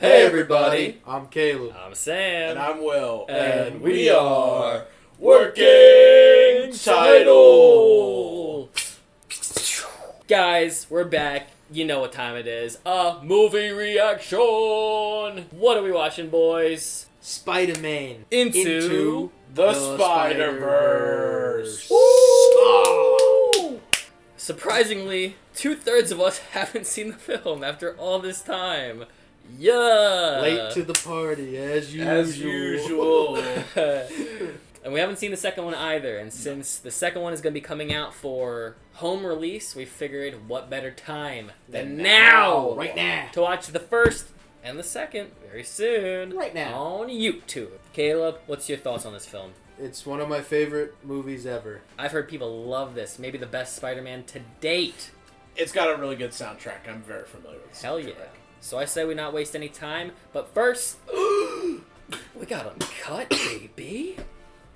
Hey everybody, I'm Caleb. I'm Sam. And I'm Will. And we are Working Title. Guys, we're back. You know what time it is. A movie reaction. What are we watching, boys? Spider-Man Into The Spider-Verse. Woo! Surprisingly, 2/3 of us haven't seen the film after all this time. Yeah. Late to the party, as usual. As usual. And we haven't seen the second one either. And since the second one is going to be coming out for home release, we figured what better time than now. Right now. To watch the first and the second very soon. Right now. On YouTube. Caleb, what's your thoughts on this film? It's one of my favorite movies ever. I've heard people love this. Maybe the best Spider-Man to date. It's got a really good soundtrack. I'm very familiar with the Hell soundtrack. yeah. So I say we not waste any time. But first, we got Uncut, baby.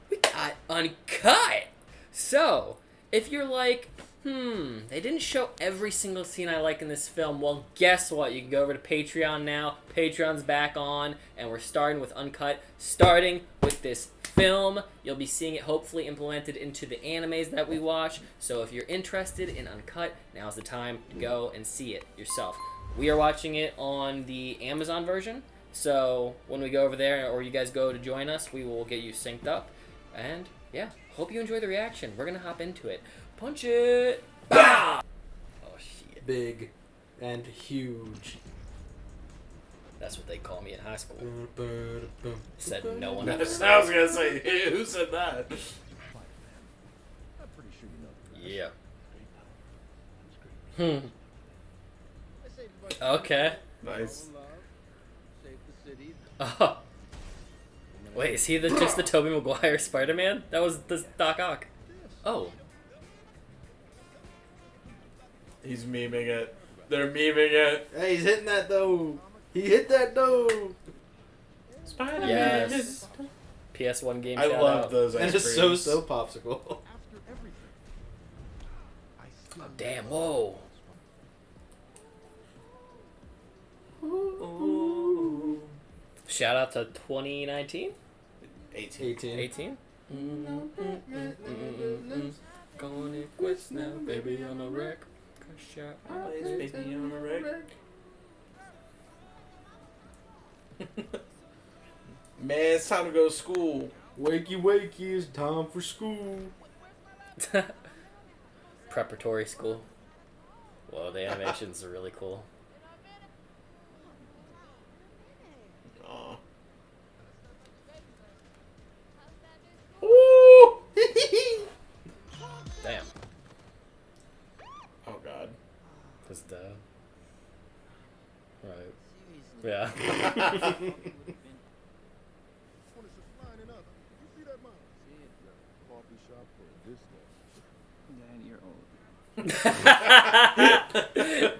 We got Uncut. So, if you're like, they didn't show every single scene I like in this film, well, guess what? You can go over to Patreon now. Patreon's back on, and we're starting with Uncut, starting with this film. You'll be seeing it hopefully implemented into the animes that we watch. So if you're interested in Uncut, now's the time to go and see it yourself. We are watching it on the Amazon version. So when we go over there, or you guys go to join us, we will get you synced up. And yeah, hope you enjoy the reaction. We're gonna hop into it. Punch it! Bah! Oh shit. Big and huge. That's what they call me in high school. Said no one I ever. was gonna say, who said that? Yeah. Okay. Nice. Oh. Wait, is he just the Tobey Maguire Spider-Man? That was the Doc Ock. Oh. He's memeing it. They're memeing it. Hey, he's hitting that though. He hit that though. Spider-Man. Yes. PS1 game I shout love out. those And ice it's creams. so popsicle. Oh, damn, whoa. Ooh. Shout out to 2019? 18. 18? Gonna quit now, baby, on a wreck. Shout out, Baby on a wreck. Man, it's time to go to school. Wakey wakey, it's time for school. Preparatory school. Whoa, the animations are really cool. Aw. Ooh! Damn. Oh god. His dad. Right. Yeah.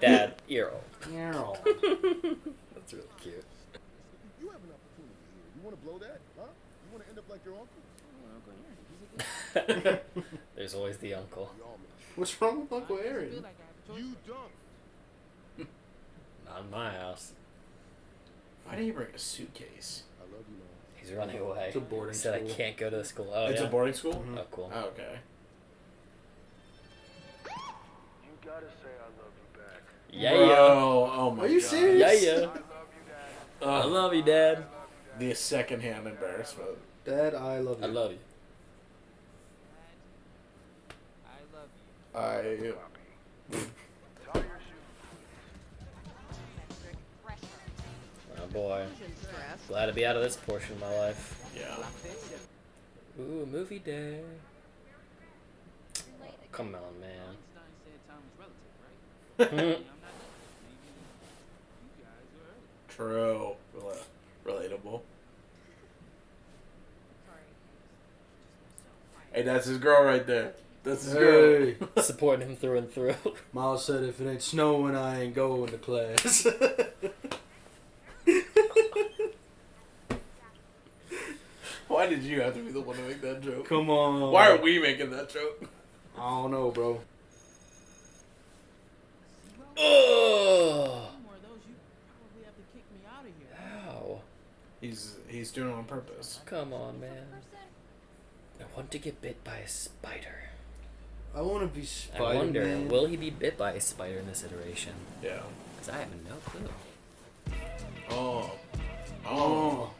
Dad, you're old. That's really cute. You have an opportunity here. You want to blow that? Huh? You want to end up like your uncle? There's always the uncle. What's wrong with Uncle Aaron? You dumb. Not in my house. Why did he bring a suitcase? I love you, man. He's running away. It's a boarding He said school. I can't go to the school. Oh, It's yeah. a boarding school? Mhm. Oh, cool. Oh, okay. You gotta say I love you back. Yeah, Bro, oh my Are you god. serious? yeah. Yeah, I yeah. love you, Dad. I Ugh. love you, Dad. The secondhand embarrassment. Dad, I love you. I love you. I. Tie your shoes. Oh, boy. Glad to be out of this portion of my life. Yeah. Ooh, movie day. Come on, man. True. Relatable. Hey, that's his girl right there. That's his girl. Hey, Supporting him through and through. Miles said if it ain't snowing, I ain't going to class. Why did you have to be the one to make that joke? Come on. Why are we making that joke? I don't know, bro. Oh. he's doing it on purpose. Come on, man. I want to get bit by a spider. I want to be Spider I wonder, Man. will he be bit by a spider in this iteration? Yeah. Because I have no clue. Oh. Oh.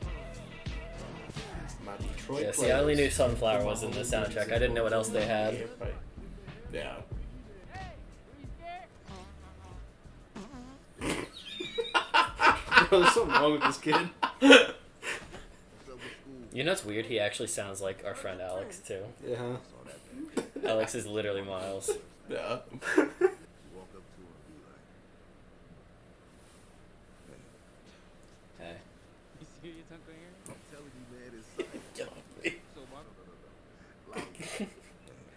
My Detroit Yeah, see, I only knew Sunflower was in the soundtrack. I didn't know what else they had. Yeah. Bro, there's something wrong with this kid. You know what's weird? He actually sounds like our friend Alex, too. Yeah. Huh? Alex is literally Miles. Yeah. Hey. You serious, Uncle Aaron? I'm telling you, man, it's so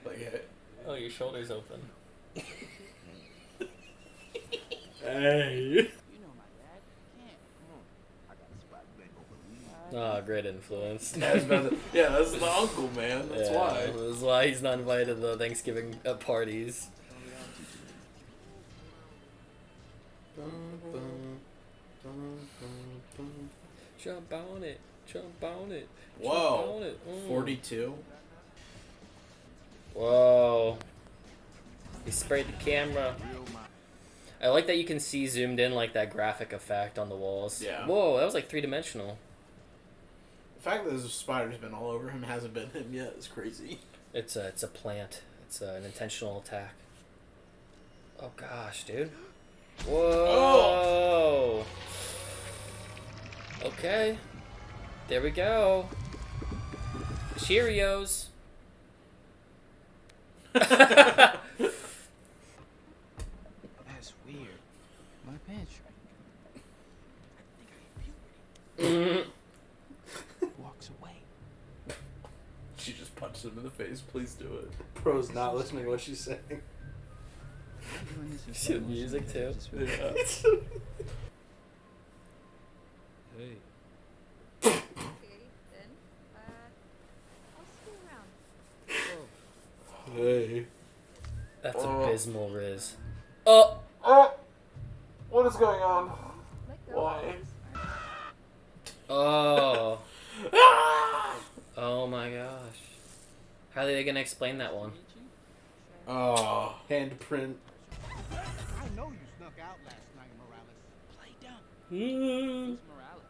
Like it. Oh, your shoulder's open. Hey. You know my dad. Can't. Come on. I got a spot you ain't gonna believe. Ah, great influence. Yeah, that's the uncle, man. That's Yeah, why. That's why he's not invited to the Thanksgiving parties. Jump on it. Jump on it. Whoa. Jump on it. 42? Whoa. He sprayed the camera. Real my I like that you can see zoomed in like that graphic effect on the walls. Yeah. Whoa, that was like 3-dimensional. The fact that there's spider's been all over him hasn't been him yet is crazy. It's a plant. It's an intentional attack. Oh gosh, dude. Whoa. Okay. There we go. Cheerios. That's weird. My pants shrink. Walks away. She just punched him in the face. Please do it. Bro's not listening to what she's saying. I'm doing this in See the slow motion. music, too? Just really- Yeah. Hey. Okay, then. I'll see you around. Hey. That's Oh. abysmal, Riz. Oh! Oh! What is going on? Let go. Why? Oh. Ah! Oh my gosh. How are they gonna explain that one? Oh. Handprint. I know you snuck out last night, Morales. Play dumb. Mm. Who's Morales?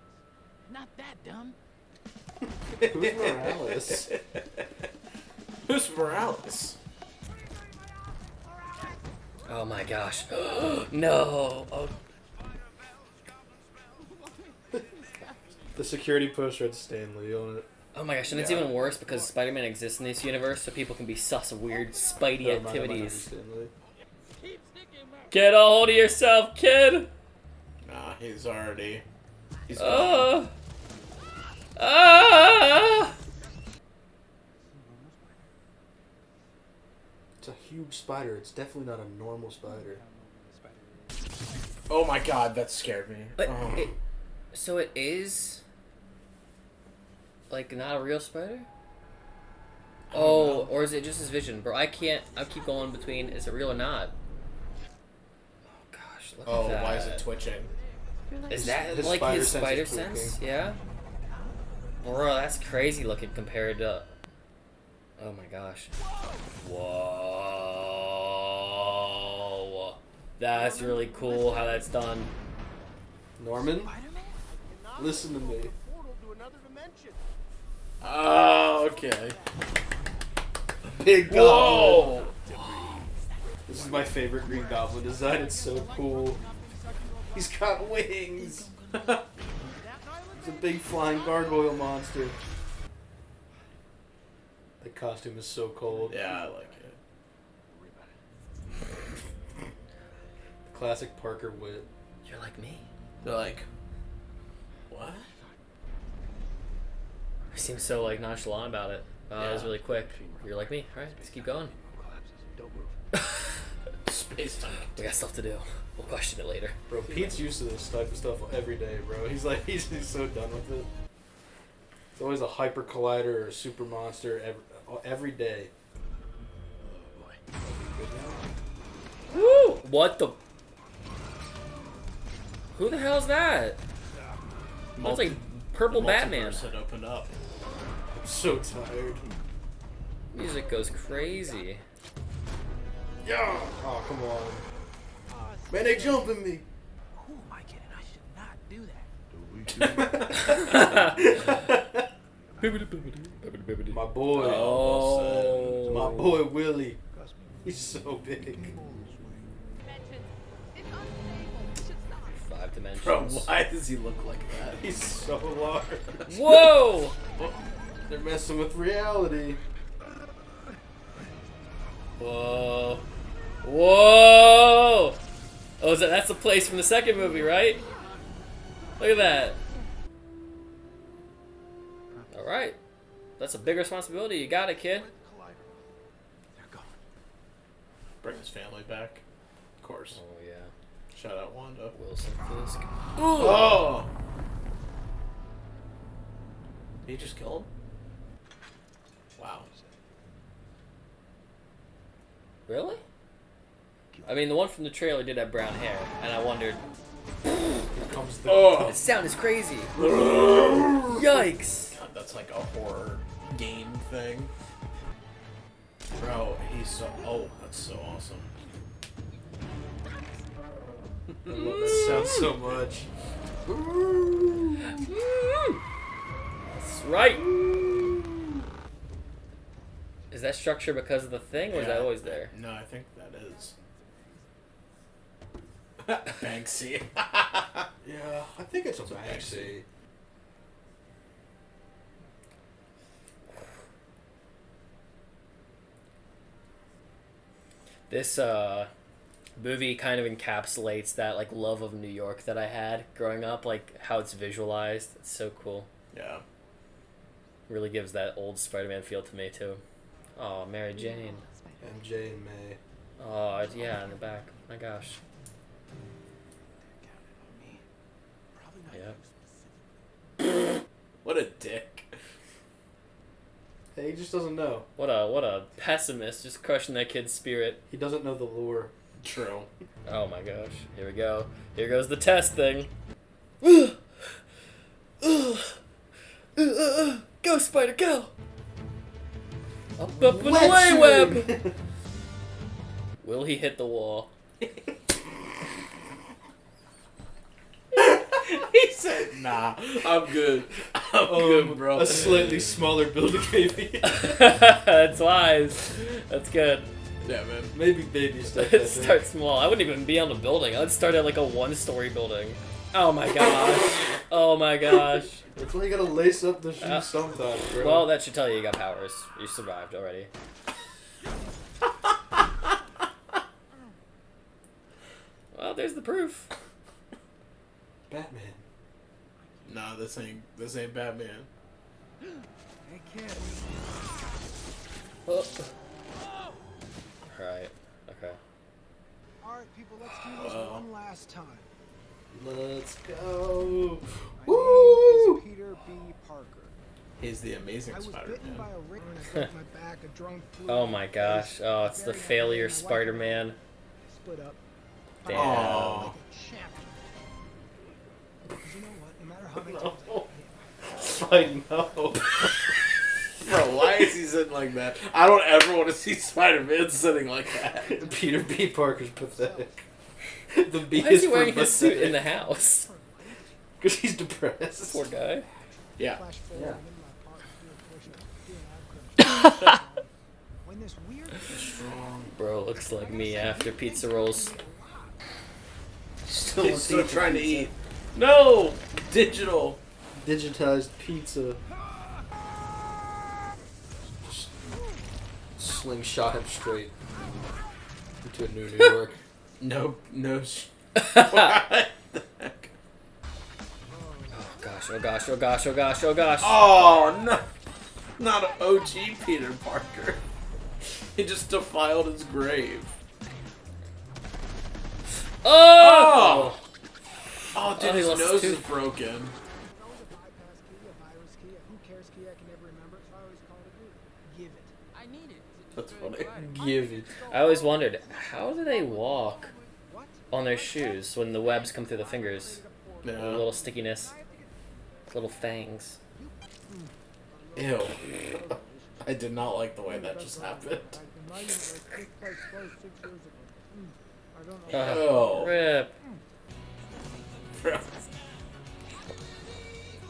Not that dumb. Who's Morales? Who's Morales? Oh my gosh. No. Oh. The security poster had Stan Lee on it. Oh my gosh, and it's Yeah. even worse because Spider-Man exists in this universe, so people can be sus of weird Spidey Never mind, that might not be activities. Stan Lee. Get a hold of yourself, kid! Nah, he's already. He's Ah! Ah! It's a huge spider. It's definitely not a normal spider. Oh my god, that scared me. But Oh. so it is like not a real spider? Oh, or is it just his vision, bro? I keep going between is it real or not? Oh gosh, look Oh, at that. why is it twitching? Is that His like spider his sense spider is tweaking. sense? Yeah. Bro, that's crazy looking compared to. Oh my gosh. Whoa. That's really cool how that's done. Norman, listen to me. Portal to another dimension. Oh, okay. Big Goblin. Whoa! This is my favorite Green Goblin design. It's so cool. He's got wings. He's a big flying gargoyle monster. The costume is so cold. Yeah, I like it. Classic Parker wit. You're like me. They're like, what? He seems so like nonchalant about it. That was Yeah. really quick. You're like me. All right, let's keep going. Space time. We got stuff to do. We'll question it later. Bro, Pete's used to this type of stuff every day, bro. He's like, he's so done with it. It's always a hyper collider or a super monster every day. Woo! What the? Who the hell's that? That's like purple Batman. Multiverse had opened up. I'm so tired. Music goes crazy. Yeah. Oh, come on. Man, they jumping me. Who am I kidding? I should not do that. My boy. Oh. My boy Willie. He's so big. Dimensions. It's unstable. We should stop. 5 dimensions. Bro, why does he look like that? He's so large. Whoa! They're messing with reality. Whoa. Whoa! Oh, that's the place from the second movie, right? Look at that. Alright. That's a big responsibility. You got it, kid. They're gone. Bring his family back. Of course. Oh, yeah. Shout out Wanda. Wilson Fisk. Oh! Did he just kill him? Wow. Really? I mean, the one from the trailer did have brown hair, and I wondered. Here comes the. The sound is crazy. Yikes! God, that's like a horror game thing. Bro, he's so. Oh, that's so awesome. I love that sound so much. That's right. Is that structure because of the thing, or is that Yeah. always there? No, I think that is. Banksy. Yeah, I think it's a Banksy. This movie kind of encapsulates that like love of New York that I had growing up, like how it's visualized. It's so cool. Yeah. Really gives that old Spider-Man feel to me too. Oh, Mary Jane. MJ and May. Oh, yeah, in the back. My gosh. Yep. What a dick. Hey, he just doesn't know. What a pessimist, just crushing that kid's spirit. He doesn't know the lure. True. Oh my gosh. Here we go. Here goes the test thing. Go, Spider, go! Up and away, web! Will he hit the wall? He said, nah, I'm good. I'm good, bro. A slightly smaller building, maybe. That's wise. That's good. Yeah, man. Maybe baby steps. I think. Start small. I wouldn't even be on the building. I'd start at like a 1-story building. Oh my gosh. Oh my gosh. That's why you gotta lace up the shoes sometimes, bro. Well, that should tell you got powers. You survived already. Well, there's the proof. Batman. Nah, this ain't Batman. Hey, kid. Oh. Right. Okay. All right, people, let's do this one last time. Let's go. My Woo! name is Peter B. Parker. He's the Amazing I was bitten Spider-Man. by a ring and I broke my back. A drone flew Oh in my face. gosh. Oh, it's the Very happy, failure and my wife Spider-Man. and I split up. Damn. Aw. Like a champion. 'Cause you know what? No matter how many times I know. Bro, why is he sitting like that? I don't ever want to see Spider-Man sitting like that. Peter B. Parker's pathetic. The B Why is he for wearing his suit pathetic. in the house? Because he's depressed. Poor guy. Yeah. flash forward Yeah. I'm in my apartment doing push-ups, doing ab crunches. When this weird Bro looks like me after pizza rolls. Still He's still pizza. trying to eat. No! Digital. Digitized pizza. Just slingshot him straight into a new New York. No. Oh gosh, oh gosh, oh gosh, oh gosh, oh gosh. Oh, no. Not an OG Peter Parker. He just defiled his grave. Oh! Oh, dude, Oh, he his lost his nose is tooth. broken. That was a bypass key, a virus key, a who cares key I can never remember, so I always called it Give It. I need it. That's funny. Give it. I always wondered, how do they walk What? on their shoes when the webs come through the fingers? A Yeah. little stickiness. Little fangs. Ew. I did not like the way that just happened. In my universe, this place closed 6 years ago. I don't know. Oh. Rip.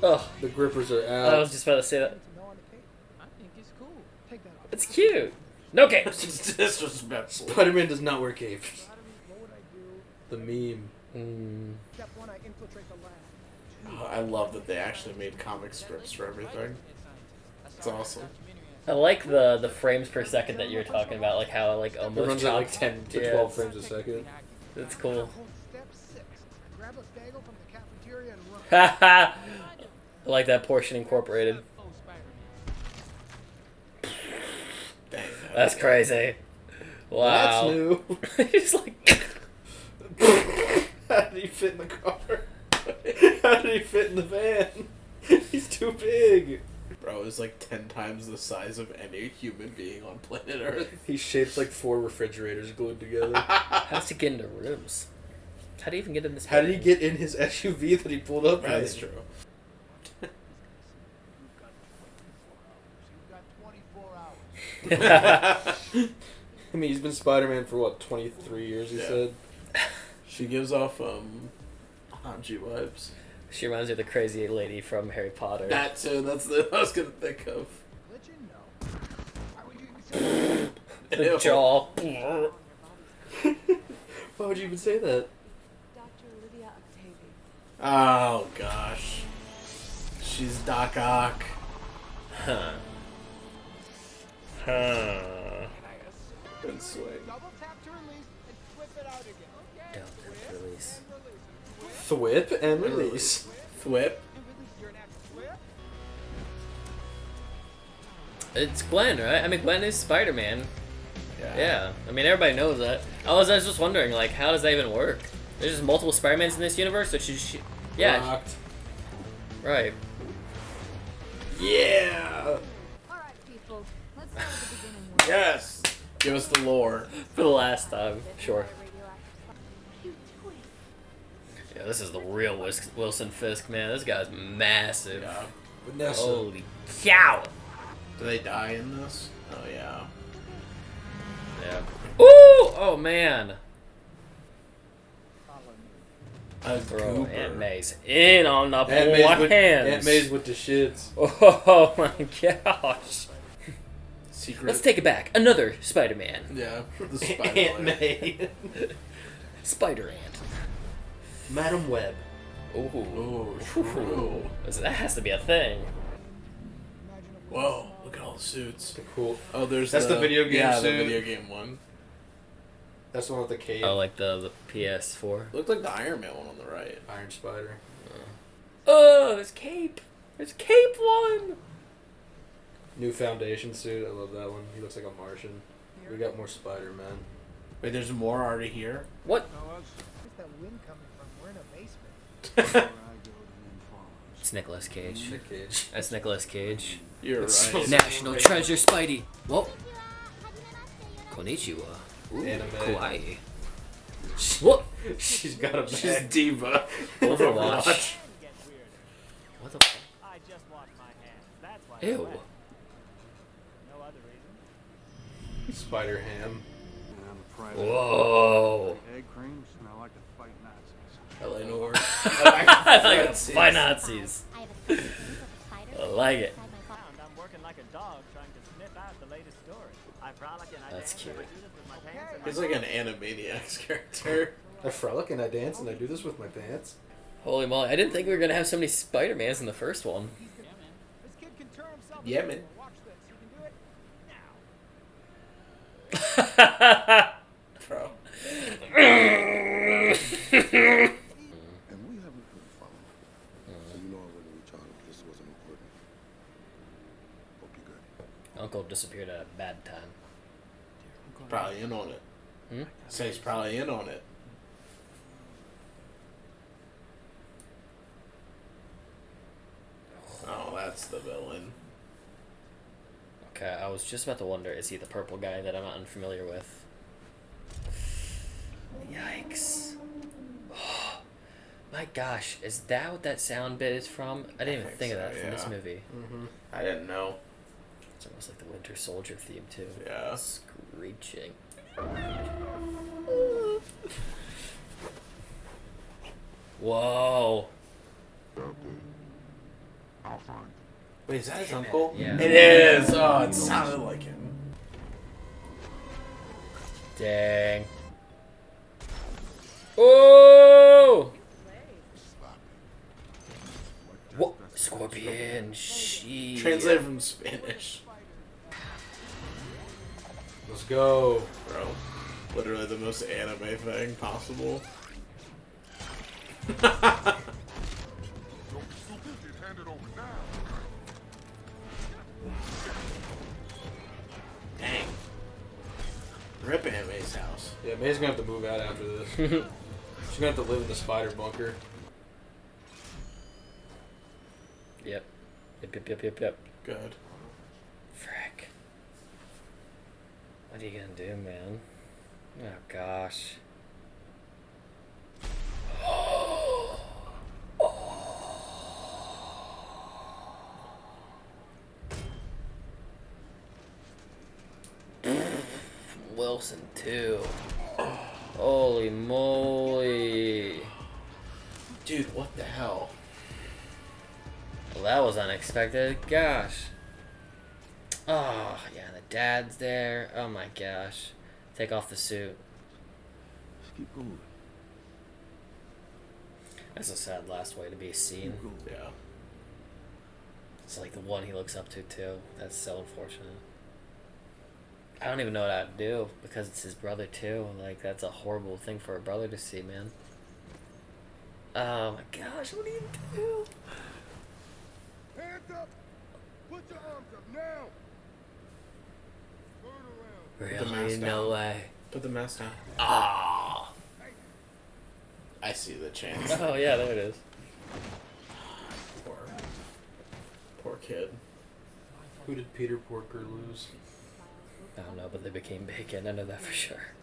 Oh, The grippers are I was out. just about to say that. No on the cape. I think it's cool. Take that off. It's cute. No capes. It's disrespectful. Spider-Man does not wear capes. What would I do? The meme. Step 1, I infiltrate the lab. Oh, I love that they actually made comic strips for everything. It's awesome. I like the frames per second that you're talking about, like how like It almost runs at like chopped. 10 to Yeah, 12 frames a second. It's cool. Step 6, grab a bagel from the cafeteria and run. Haha. I like that portion incorporated. Dang. That's crazy. Wow. That's new. He's like. How did he fit in the car? How did he fit in the van? He's too big. Bro is like 10 times the size of any human being on planet Earth. He's shaped like 4 refrigerators glued together. How does he get into rooms? How do you even get in this? How did he get in his SUV that he pulled up? That's in? true. You've got 24 hours. I mean, he's been Spider-Man for what, 23 years? He Yeah. said. She gives off Hanji vibes. She reminds me of the crazy lady from Harry Potter. That too. That's the I was gonna think of. Glitching? No. Why would you even say that? The Ew. jaw. Why would you even say that? Dr. Olivia Octavi. Oh gosh. She's Doc Ock. Huh. Huh. And swing. Double tap to release and flip it out again. Don't have to release. Thwip and release. Thwip. Your next flip. It's Gwen, right? I mean, Gwen is Spider-Man. Yeah. Yeah. I mean, everybody knows that. I was just wondering, like, how does that even work? There's just multiple Spider-Mans in this universe, so yeah. Rocked. Right. Yeah. Alright, people. Let's start at the beginning. Will Yes. Give us the lore. For the last time. Sure. What are you doing? Yeah, this is the real Wilson Fisk, man. This guy's massive. Yeah. Vanessa. Holy cow! Do they die in this? Oh yeah. Yeah. Ooh! Oh, man. A Bro, goober. Aunt May's in on the Aunt May's with, hands. Aunt May's with the shits. Oh my gosh. Secret. Let's take it back. Another Spider-Man. Yeah. The spider. Aunt Aunt May. Spider-Ant. Madam Web. Ooh. Oh, true. That has to be a thing. Whoa! Look at all the suits. The cool. Oh, there's That's the video game Yeah, suit. the video game one. That's the one with the cape. Oh, like the PS4. Looked like the Iron Man one on the right. Iron Spider. Oh, there's Cape. There's Cape one. New Foundation suit. I love that one. He looks like a Martian. We got more Spider-Man. Wait, there's more already here. What? Where's that wind coming from? We're in a basement. It's Nicolas Cage. Nick Cage. That's Nicolas Cage. You're right. National Treasure Spidey. Whoa. Konnichiwa. Ooh, Anime. kawaii. What? She's got a She's bag. Diva. Overwatch. What the fuck? I just washed my hands. That's why. Ew. No other reason. Spider-Ham. Whoa. Egg cream smell like the fight Nazis. Eleanor. I like it. By Nazis. I like it. I'm working like a dog trying to sniff out the latest story. I frolic and I That's dance and I cute. do this with my pants and He's my like an Animaniacs character. I frolic and I dance and I do this with my pants. Holy moly. I didn't think we were going to have so many Spider-Mans in the first one. This kid can turn himself Yeah, into man. one. Watch this. You can do it now. Bro. And we haven't heard from him. So you know I'm going to reach out if this wasn't important. Hope you're good. Uncle disappeared at a bad time. Probably in on it. Hmm? Say he's probably in on it. Oh, that's the villain. Okay, I was just about to wonder, is he the purple guy that I'm not unfamiliar with? Yikes. My gosh, is that what that sound bit is from? I didn't even think think of so, that from this yeah. movie. Mm-hmm. I didn't know. It's almost like the Winter Soldier theme too. Yeah. Screeching. Whoa. I'll find him. Wait, is that his uncle? Yeah. It is! Oh, it sounded like him. Dang. Oh! What? Scorpion. She. Translated from Spanish. Let's go. Bro. Literally the most anime thing possible. Don't be stupid. Get handed over now. Dang. Rip Anime's house. Yeah, May's gonna have to move out after this. She's gonna have to live in the spider bunker. Yep. Yep. Good. Frick. What are you gonna do, man? Oh gosh. Wilson too. Holy moly. Dude, what the hell? Well, that was unexpected. Gosh. Oh, yeah, the dad's there. Oh my gosh. Take off the suit. Just keep going. That's a sad last way to be seen. Keep going. Yeah. It's like the one he looks up to, too. That's so unfortunate. I don't even know what I'd do because it's his brother, too. Like, that's a horrible thing for a brother to see, man. Oh my gosh, what do you do? Hands up. Put your arms up now. Turn around. the Really? mask No down. way. Put the mask down. Ah. I see the chance. Oh, yeah, there it is. Poor kid. Who did Peter Porker lose? I don't know, but they became bacon. I know that for sure.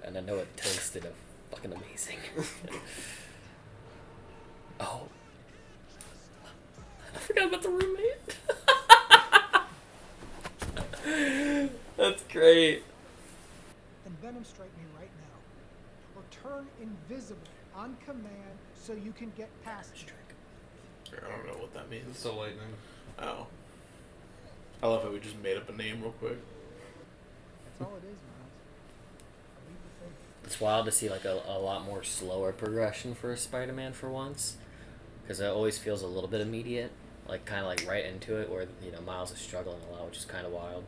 And I know it tasted fucking amazing. Oh. I forgot about the roommate. That's great. Then Venom strike me right now. Or turn invisible on command so you can get past me. I don't know what that means. It's the lightning. Oh. I love how we just made up a name real quick. That's all it is, Miles. I leave the faith. It's wild to see like a lot more slower progression for a Spider-Man for once, because it always feels a little bit immediate, like kind of like right into it, where Miles is struggling a lot, which is kind of wild.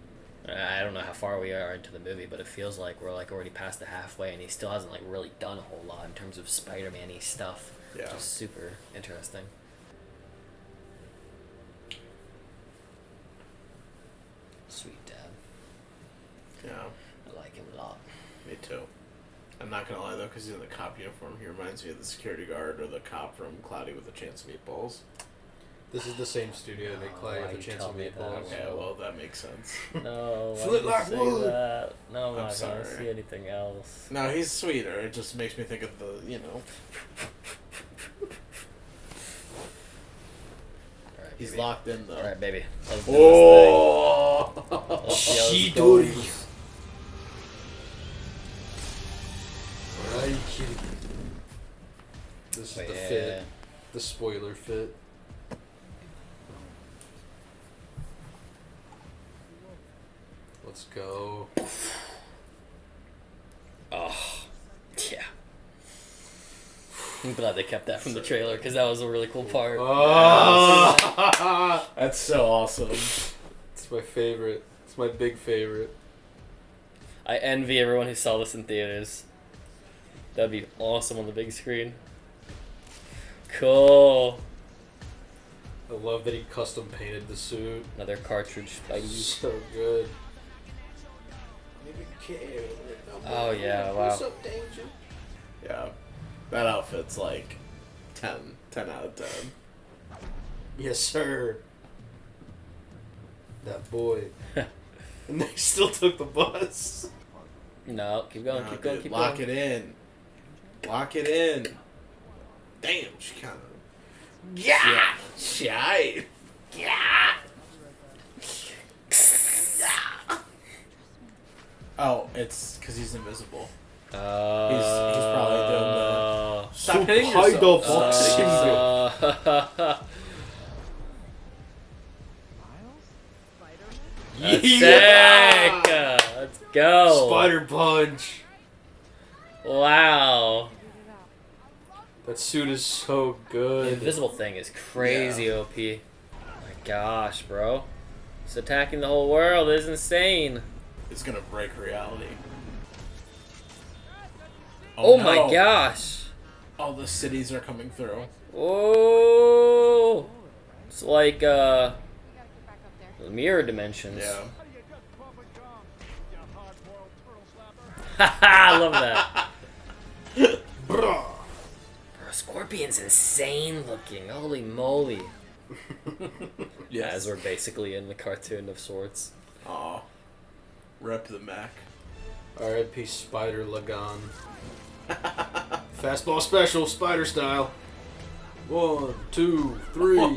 I don't know how far we are into the movie, but it feels like we're like already past the halfway, and he still hasn't like really done a whole lot in terms of Spider-Man-y stuff. Yeah. Which is super interesting. Sweet dad. Yeah. I like him a lot. Me too. I'm not gonna lie though, because he's in the cop uniform. He reminds me of the security guard or the cop from Cloudy with a Chance of Meatballs. This is the same studio that made Clay why with a you chance tell of me that? meatballs. Okay, well that makes sense. No, why Flip did you like say wood. that? No, I'm I'm not gonna sorry. see anything else. No, he's sweeter. It just makes me think of the, Alright, He's baby. locked in though. Alright, baby. Let's do Oh! Let's see how this Chidori. goes. Are you kidding me? This is Wait, the yeah. fit. The spoiler fit. Let's go. Oh, yeah. I'm glad they kept that from the trailer because that was a really cool part. Oh! That's so awesome. It's my favorite. It's my big favorite. I envy everyone who saw this in theaters. That'd be awesome on the big screen. Cool. I love that he custom painted the suit. Another cartridge Spidey. So good. Oh, yeah, wow. Yeah. That outfit's like 10 out of 10. Yes, sir. That boy. And they still took the bus. No, keep going, No, keep going, dude, keep lock going. it in. Lock it in. Damn, she kind of. Yeah! Shy! Yeah! Oh, it's because he's invisible. He's probably doing the. Stop hitting yourself. That's sick! Let's go! Spider punch. Wow. That suit is so good. The invisible thing is crazy OP. My gosh, bro. It's attacking the whole world. It's insane. It's gonna break reality. Oh no. my gosh. All the cities are coming through. Oh. It's like, mirror dimensions. Yeah. Haha, I love that. Bruh. Bro, Scorpion's insane looking. Holy moly. Yes. As we're basically in the cartoon of sorts. Aw. Rep the Mac. R.I.P. Spider Lagan. Fastball special, Spider style. 1, 2, 3.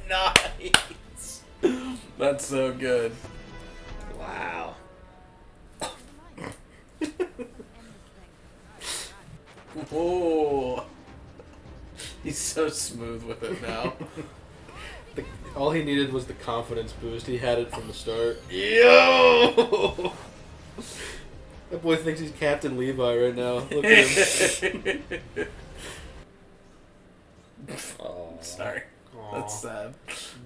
Nice. That's so good. Wow. Whoa. He's so smooth with it now. All he needed was the confidence boost. He had it from the start. Yo! That boy thinks he's Captain Levi right now. Look at him. Oh, Sorry. Aw. That's sad.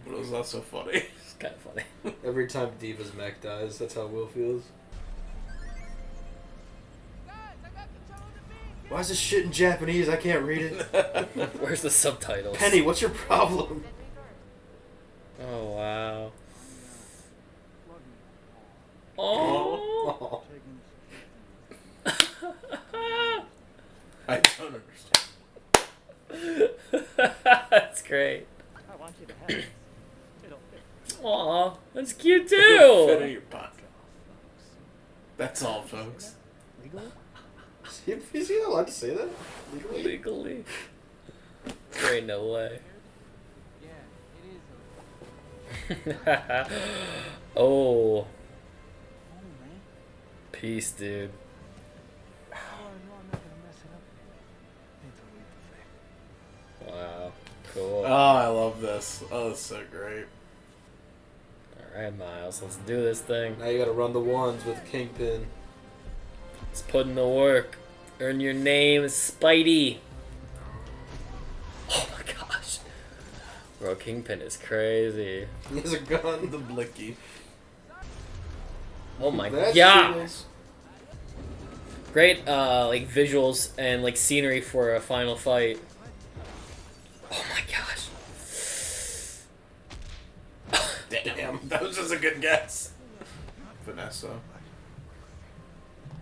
But it was not so funny. it's kind of funny. Every time Diva's mech dies, that's how Will feels. Why is this shit in Japanese? I can't read it. Where's the subtitles? Penny, what's your problem? Oh, wow. Oh. I don't understand. That's great. I want you to have it. It'll fit. Aw, that's cute Fit in too. your pocket. That's all, folks. Legally? Is he not allowed to say that? Legally? Legally. There ain't no way. Yeah, it is. Oh. Oh, man. Peace, dude. Oh, I know I'm not gonna mess it up. Need to leave the thing. Wow. Cool. Oh, I love this. Oh, that's so great. Alright, Miles, let's do this thing. Now you gotta run the ones with Kingpin. Let's put in the work. Earn your name, Spidey. Oh my gosh. Bro, Kingpin is crazy. He has a gun. The blicky. Oh my That's gosh. serious. Great, like, visuals and, like, scenery for a final fight. Oh my gosh. Damn. That was just a good guess. Vanessa.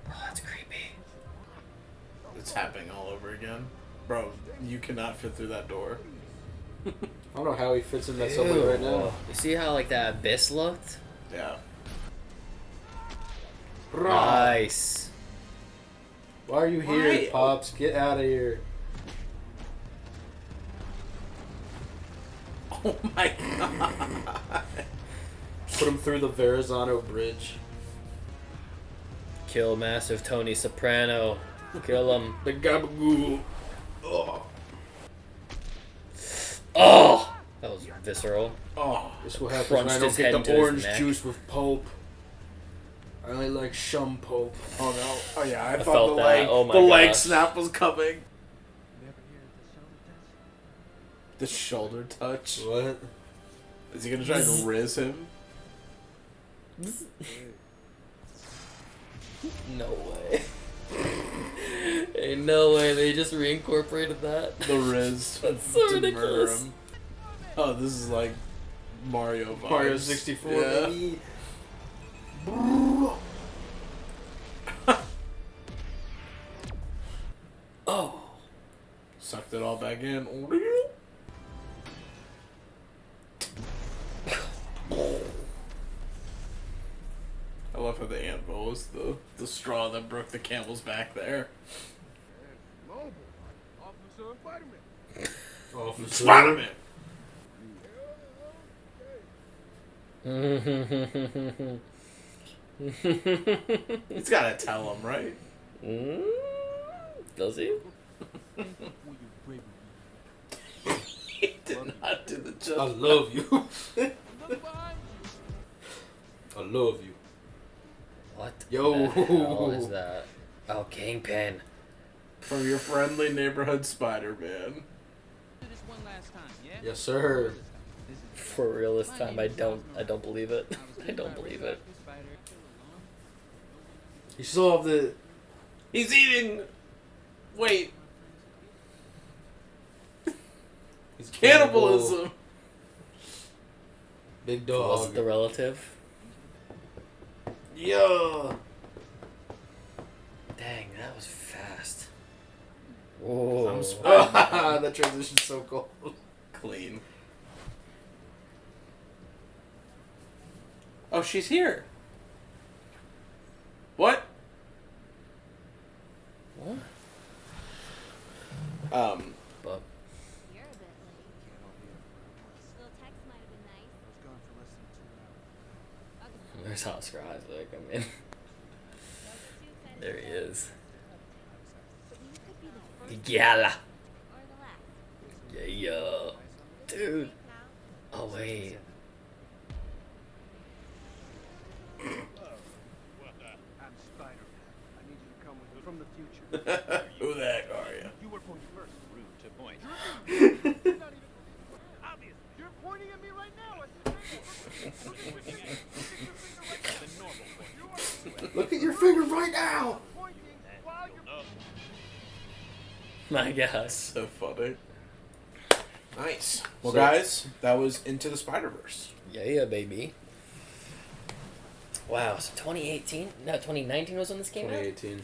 Oh, that's creepy. It's happening all over again. Bro, you cannot fit through that door. I don't know how he fits in that subway right now. You see how, like, that abyss looked? Yeah. Nice. Why are you here, Why? Pops? Get out of here. Oh my god. Put him through the Verrazano Bridge. Kill massive Tony Soprano. Kill him. The Gabagoo. Oh. Oh! That was visceral. Oh. This is what happens Crunched when I don't his get head the into his orange neck. juice with pulp. I only like shum pulp. Oh no. Oh yeah, I felt thought the that. leg, Oh my the leg gosh. snap was coming. You ever hear the shoulder test? The shoulder touch. What? Is he gonna try to riz him? No way. Ain't no way they just reincorporated that. The riz That's so to ridiculous. murder him. Oh, this is like Mario vibes. Mario 64, Yeah. baby. Oh. Sucked it all back in. I love how the anvil was the straw that broke the camel's back there. mobile. Officer Spider-Man. Officer. Spider-Man. He's gotta tell him, right? Does he? Will you brave me? He did not do the I justice. love you. Look behind you. I love you. What Yo. the hell is that? Oh, Kingpin. From your friendly neighborhood Spider-Man. Do this one last time, yeah? Yes, sir. This is For real this time, I don't believe it. I don't believe it. You still have the. He's eating. Wait, He's cannibalism. Big Was dog. it the relative? Yeah. Dang, that was fast. Whoa. I'm Spider-Man. That transition's so cool. Clean. Oh, she's here. What? What? But You're a bit late. Little text might have been nice. I was gone for less than 2 hours. Okay. there's Oscar Isaac. I mean, Don't get too excited. there he is. But you could be the first Yalla. or the last. Yeah. Dude. Now, Oh, wait. I'm Spider-Man. I need you to come with me from the future. Who the heck are you? You were pointing first. Rude to point. You're not even obvious. You're pointing at me right now. The normal point. Look at your finger right now. Pointing while you're My gosh. So funny. Nice. Well, So- guys, that was Into the Spider-Verse. Yeah, baby. Wow, so 2018? No, 2019 was when this came out? 2018.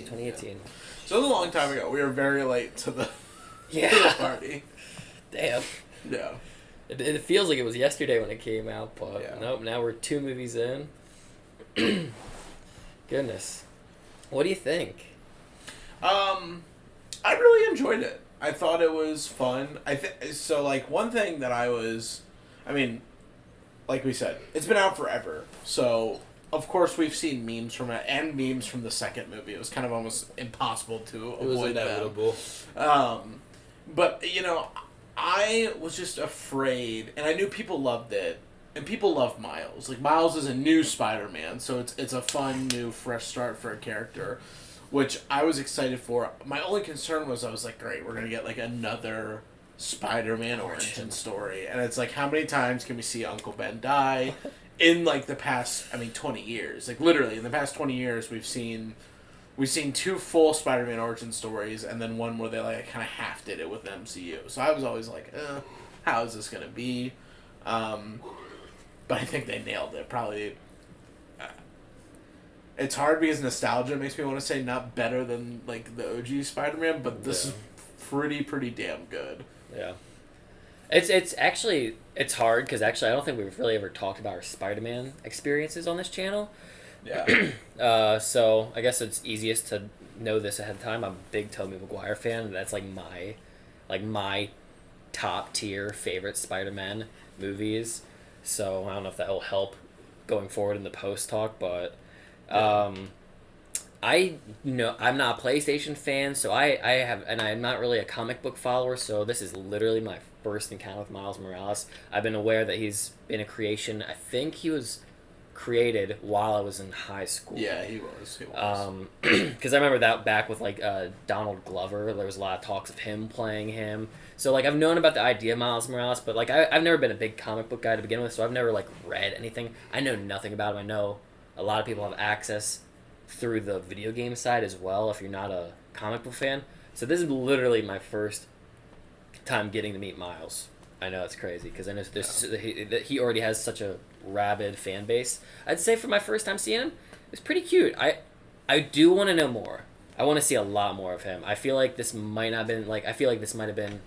2018. So it was a long time ago. We were very late to the, to the Yeah. party. Damn. Yeah. It feels like it was yesterday when it came out, but Yeah. nope, now we're 2 movies in. Goodness. What do you think? I really enjoyed it. I thought it was fun. So. Like one thing that I mean, like we said, it's been out forever. So of course we've seen memes from it and memes from the second movie. It was kind of almost impossible to It was avoid them. inevitable. But I was just afraid, and I knew people loved it, and people love Miles. Like Miles is a new Spider-Man, so it's a fun, new, fresh start for a character, which I was excited for. My only concern was I was like, great, we're gonna get like another Spider-Man origin story, and it's like, how many times can we see Uncle Ben die in like the past? 20 years. Like literally in the past 20 years, we've seen 2 full Spider-Man origin stories, and then one where they like kind of half did it with the MCU. So I was always like, how is this gonna be? But I think they nailed it. Probably. It's hard because nostalgia makes me want to say not better than like the OG Spider-Man, but this is pretty damn good. Yeah. It's actually, it's hard because actually I don't think we've really ever talked about our Spider-Man experiences on this channel. Yeah. So I guess it's easiest to know this ahead of time. I'm a big Tobey Maguire fan, and that's like my top tier favorite Spider-Man movies. So I don't know if that will help going forward in the post talk, but I'm not a PlayStation fan, so I'm not really a comic book follower. So this is literally my first encounter with Miles Morales. I've been aware that he's been a creation. I think he was created while I was in high school. Yeah, he was. Because I remember that back with like Donald Glover, there was a lot of talks of him playing him. So like I've known about the idea of Miles Morales, but like I've never been a big comic book guy to begin with, so I've never like read anything. I know nothing about him. I know a lot of people have access through the video game side as well if you're not a comic book fan. So this is literally my first time getting to meet Miles. I know it's crazy because I know he already has such a rabid fan base. I'd say for my first time seeing him, it's pretty cute. I do want to know more. I want to see a lot more of him. I feel like this might not have been like, I feel like this might have been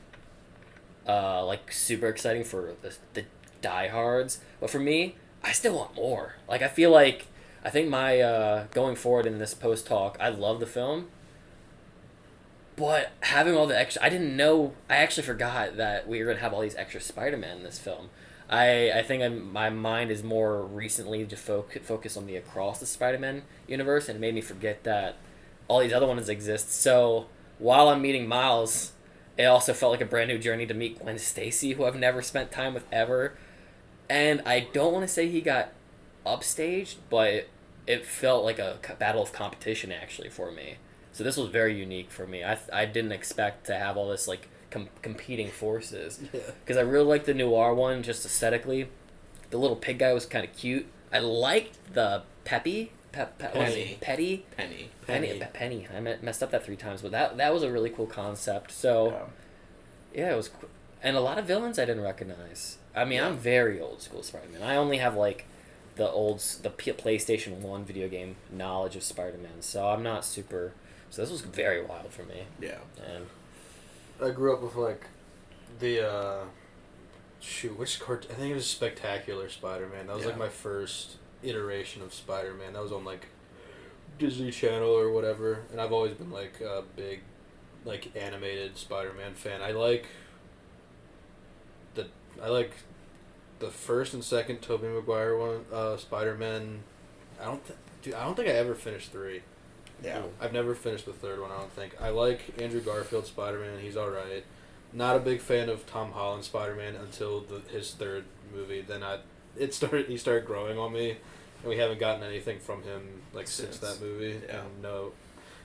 like super exciting for the diehards, but for me, I still want more. Like I think my going forward in this post talk, I love the film, But having all the extra, I didn't know. I actually forgot that we were gonna have all these extra Spider-Man in this film. I think my mind is more recently just focused on the Across the Spider-Man universe, and it made me forget that all these other ones exist. So while I'm meeting Miles, it also felt like a brand new journey to meet Gwen Stacy, who I've never spent time with ever. And I don't want to say he got upstaged, but it felt like a battle of competition actually for me. So this was very unique for me. I didn't expect to have all this like competing forces. Because I really liked the noir one just aesthetically. The little pig guy was kind of cute. I liked the Peppy. Penny. Petty? Penny. Penny. I messed up that 3 times, but that was a really cool concept. So, yeah, it was... And a lot of villains I didn't recognize. I mean, I'm very old school Spider-Man. I only have, like, the PlayStation 1 video game knowledge of Spider-Man, so I'm not super... So this was very wild for me. Yeah. And I grew up with like the which I think it was Spectacular Spider-Man. That was like my first iteration of Spider-Man. That was on like Disney Channel or whatever, and I've always been like a big like animated Spider-Man fan. I like the first and second Tobey Maguire one, Spider-Man. I don't think I ever finished 3. Yeah. I've never finished the third one, I don't think. I like Andrew Garfield Spider-Man. He's alright. Not a big fan of Tom Holland Spider-Man until his third movie. Then he started growing on me, and we haven't gotten anything from him like since that movie. Yeah. No.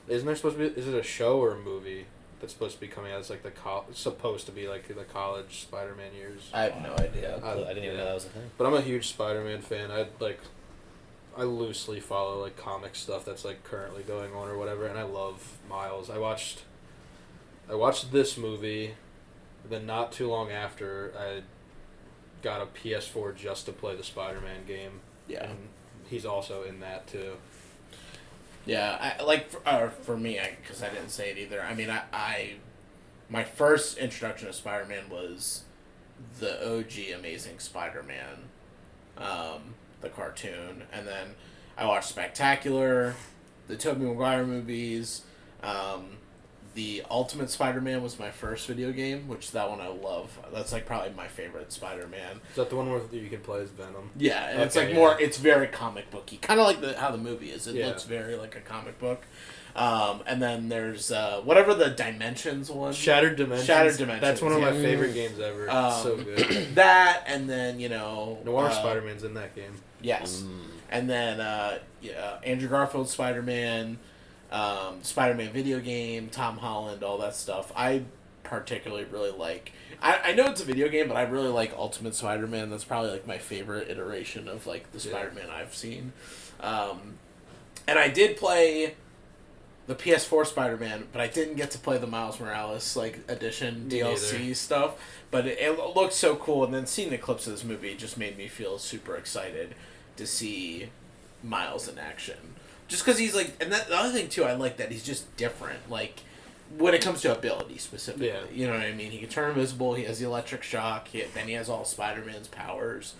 Isn't there supposed to be... Is it a show or a movie that's supposed to be coming out? It's like supposed to be like the college Spider-Man years. I have no idea. I didn't even know that was a thing. But I'm a huge Spider-Man fan. I loosely follow like comic stuff that's like currently going on or whatever, and I love Miles. I watched this movie, then not too long after I got a PS4 just to play the Spider-Man game. Yeah. And he's also in that too. Yeah, for me, because I didn't say it either. I mean, my first introduction to Spider-Man was the OG Amazing Spider-Man. The cartoon, and then I watched Spectacular, the Tobey Maguire movies, the Ultimate Spider-Man was my first video game, which that one I love. That's like probably my favorite Spider-Man. Is that the one where you can play as Venom? Yeah, and it's like more, it's very comic booky, kind of like how the movie is. It looks very like a comic book. And then there's whatever the Dimensions one. Shattered Dimensions. That's one of my favorite games ever. It's so good. That, and then Noir Spider-Man's in that game. Yes. And then Andrew Garfield Spider-Man, Spider-Man video game, Tom Holland, all that stuff. I particularly really like... I know it's a video game, but I really like Ultimate Spider-Man. That's probably like my favorite iteration of like the Spider-Man I've seen. And I did play the PS4 Spider-Man, but I didn't get to play the Miles Morales like edition DLC stuff. But it looked so cool, and then seeing the clips of this movie just made me feel super excited to see Miles in action. Just because he's like, and the other thing too, I like that he's just different. Like when it comes to ability specifically, you know what I mean. He can turn invisible. He has the electric shock. Then he has all Spider-Man's powers.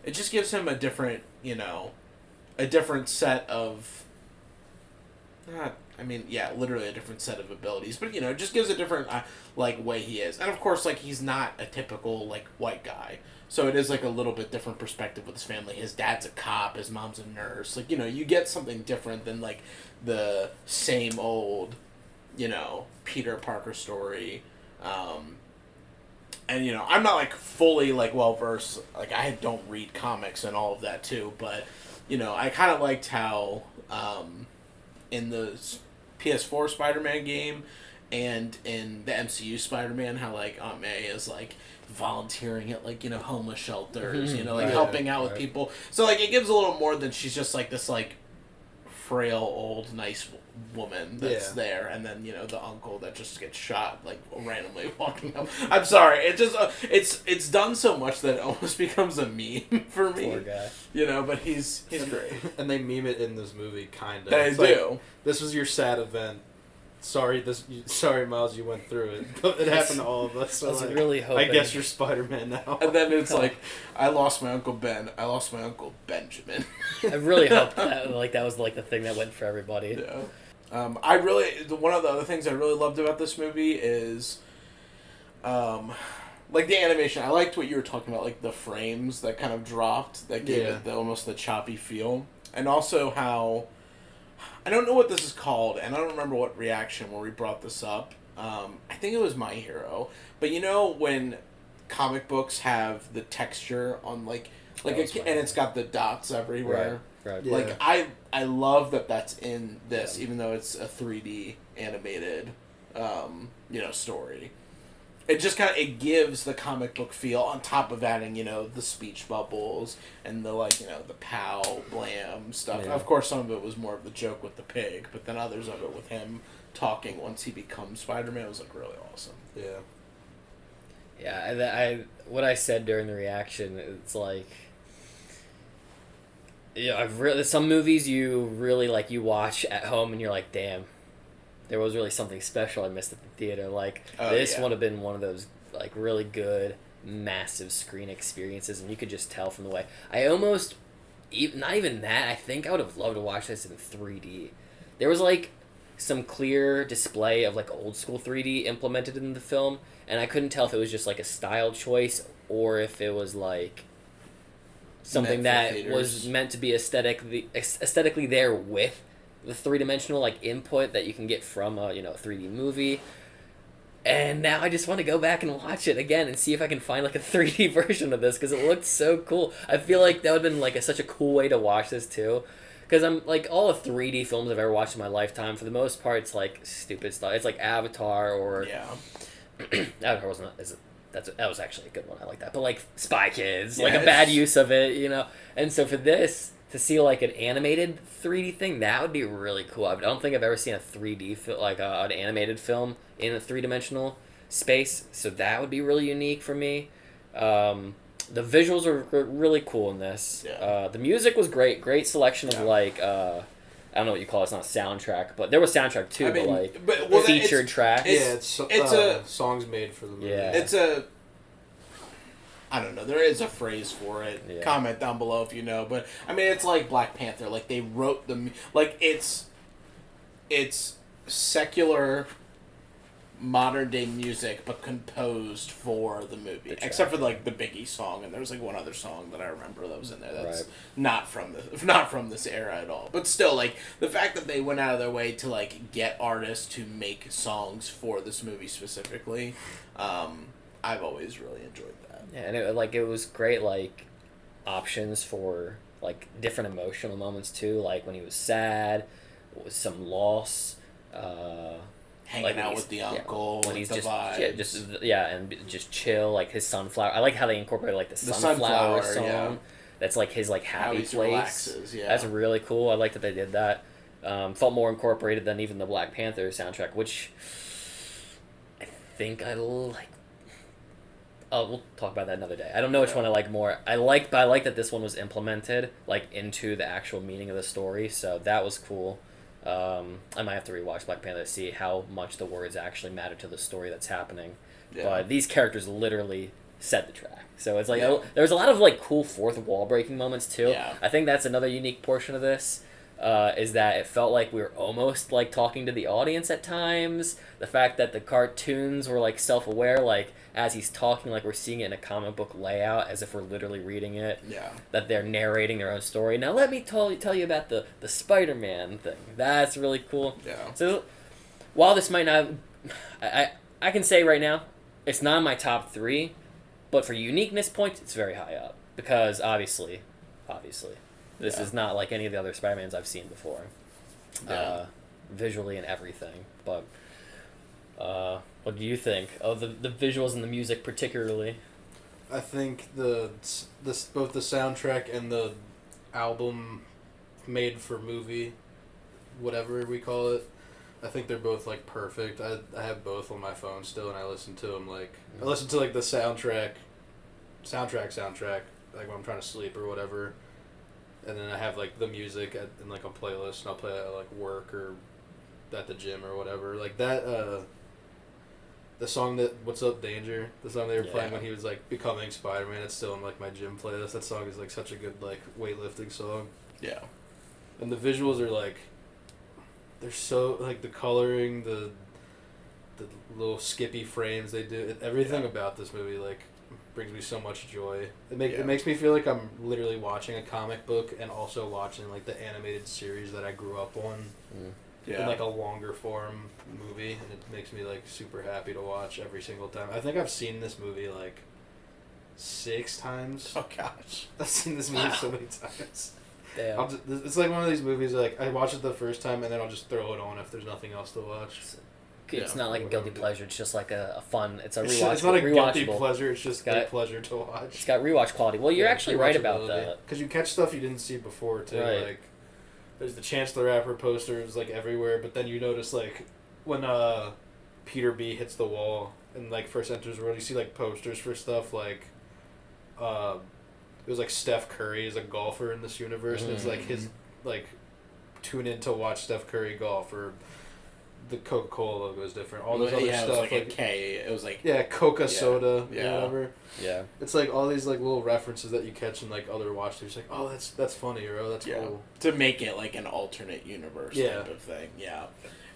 It just gives him a different, a different set of. Literally a different set of abilities, but it just gives a different way he is, and of course he's not a typical white guy, so it is a little bit different perspective with his family. His dad's a cop, his mom's a nurse. You get something different than the same old, Peter Parker story. And I'm not fully well versed. I don't read comics and all of that too, but I kind of liked how in the PS4 Spider-Man game and in the MCU Spider-Man, how Aunt May is volunteering at homeless shelters, helping out with people. So it gives a little more than she's just this frail old nice woman that's there, and then the uncle that just gets shot randomly walking up. I'm sorry, it just it's done so much that it almost becomes a meme for me. Poor guy. But he's great, and they meme it in this movie kind of. They do. This was your sad event. Sorry, Miles, you went through it. But it happened to all of us. So I was really hoping. I guess you're Spider-Man now. And then it's I lost my Uncle Ben. I lost my Uncle Benjamin. I really hoped that that was the thing that went for everybody. Yeah. One of the other things I really loved about this movie is, like the animation. I liked what you were talking about, like the frames that kind of dropped, that gave it almost the choppy feel, and also how, I don't know what this is called, and I don't remember what reaction where we brought this up. I think it was My Hero, but you know when comic books have the texture on and it's got the dots everywhere. Right. Yeah. Like I love that that's in this, even though it's a 3D animated, story. It just it gives the comic book feel on top of adding, the speech bubbles and the the pow blam stuff. Yeah. Of course, some of it was more of the joke with the pig, but then others of it with him talking once he becomes Spider-Man was really awesome. Yeah. Yeah, what I said during the reaction, it's like, I've really, some movies you really you watch at home and you're like, damn, there was really something special I missed at the theater. This would have been one of those really good massive screen experiences, and you could just tell from the way I almost, not even that, I think I would have loved to watch this in 3D. There was some clear display of old school 3D implemented in the film, and I couldn't tell if it was just a style choice or if it was something that was meant to be aesthetically there with the three-dimensional input that you can get from a 3D movie. And now I just want to go back and watch it again and see if I can find a 3D version of this, because it looked so cool. I feel like that would have been such a cool way to watch this too. Because I'm all the 3D films I've ever watched in my lifetime, for the most part, it's stupid stuff. It's Avatar or Avatar wasn't that was actually a good one. I like that. But Spy Kids, a bad use of it, And so for this to see an animated 3D thing, that would be really cool. I don't think I've ever seen a 3D an animated film in a 3-dimensional space. So that would be really unique for me. The visuals are really cool in this. Yeah. The music was great. Great selection of I don't know what you call it. It's not a soundtrack, but there was soundtrack too. Featured tracks. It's songs made for the movie. Yeah. I don't know. There is a phrase for it. Yeah. Comment down below if you know. But I mean, it's like Black Panther. They wrote it's secular, modern day music, but composed for the movie. Except for the Biggie song, and there was one other song that I remember that was in there that's not from this era at all. But still, the fact that they went out of their way to get artists to make songs for this movie specifically, I've always really enjoyed that. Yeah, and it was great options for different emotional moments too, when he was sad, with some loss, hanging out with the uncle, when he's the just vibes. and just chill, his sunflower. I like how they incorporated the sunflower song. Yeah. That's his happy place. Relaxes, yeah. That's really cool. I like that they did that. Felt more incorporated than even the Black Panther soundtrack, which I think I like. Oh, we'll talk about that another day. I don't know which one I like more. But I like that this one was implemented into the actual meaning of the story. So that was cool. I might have to rewatch Black Panther to see how much the words actually matter to the story that's happening. Yeah. But these characters literally set the track. So it's there was a lot of cool fourth wall breaking moments too. Yeah. I think that's another unique portion of this. Is that it felt like we were almost talking to the audience at times. The fact that the cartoons were self-aware, as he's talking, we're seeing it in a comic book layout as if we're literally reading it. Yeah. That they're narrating their own story. Now let me tell you about the Spider-Man thing. That's really cool. Yeah. So while this might not, I can say right now, it's not in my top 3, but for uniqueness points, it's very high up because obviously. This is not like any of the other Spider-Mans I've seen before. Yeah. Visually and everything. But what do you think of the visuals and the music particularly? I think both the soundtrack and the album made for movie, whatever we call it, I think they're both perfect. I have both on my phone still, and I listen to them I listen to the soundtrack when I'm trying to sleep or whatever. And then I have the music in a playlist, and I'll play it at work or at the gym or whatever. The song that "What's Up Danger," the song they were playing when he was becoming Spider-Man. It's still in my gym playlist. That song is such a good weightlifting song. Yeah. And the visuals are they're so like the coloring, the little skippy frames they do, everything about this movie like brings me so much joy. It makes me feel like I'm literally watching a comic book and also watching like the animated series that I grew up on. In like a longer form movie, and it makes me like super happy to watch every single time. I think I've seen this movie like 6 times. Oh gosh, I've seen this movie so many times. Damn. It's like one of these movies like I watch it the first time and then I'll just throw it on if there's nothing else to watch. It's not like a guilty pleasure. It's just like a fun. It's a It's rewatchable. not a guilty rewatchable. pleasure. It's just Got a it. pleasure to watch. It's got rewatch quality. Well, you're actually right about that. Because you catch stuff you didn't see before too. Right. Like there's the Chance the Rapper posters like everywhere, but then you notice like when Peter B hits the wall and like first enters the world, you see like posters for stuff like it was like Steph Curry is a golfer in this universe, and it's like his like tune in to watch Steph Curry golf, or the Coca-Cola logo is different. All this other it stuff was like a like K. It was like Coca soda, Yeah. whatever. Yeah. It's like all these like little references that you catch in like other watch throughs. Like, oh, that's funny, or oh, that's cool. To make it like an alternate universe type of thing. Yeah,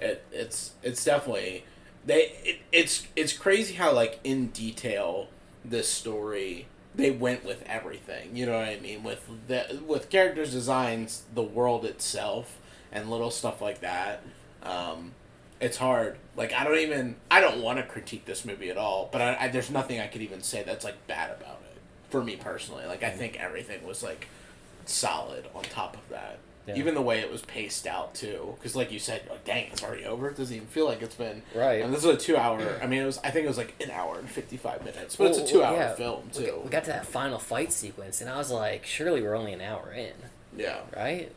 it's definitely it's crazy how like in detail this story they went with everything. You know what I mean? With characters' designs, the world itself, and little stuff like that. It's hard. Like I don't want to critique this movie at all, but I there's nothing I could even say that's like bad about it for me personally. Like I think everything was like solid on top of that. Yeah. Even the way it was paced out too, because like you said, like, dang, it's already over. It doesn't even feel like it's been Right. And this is a 2 hour. I mean, I think it was like an hour and 55 minutes, but it's a 2 hour film too. We got to that final fight sequence, and I was like, surely we're only an hour in, Yeah. right?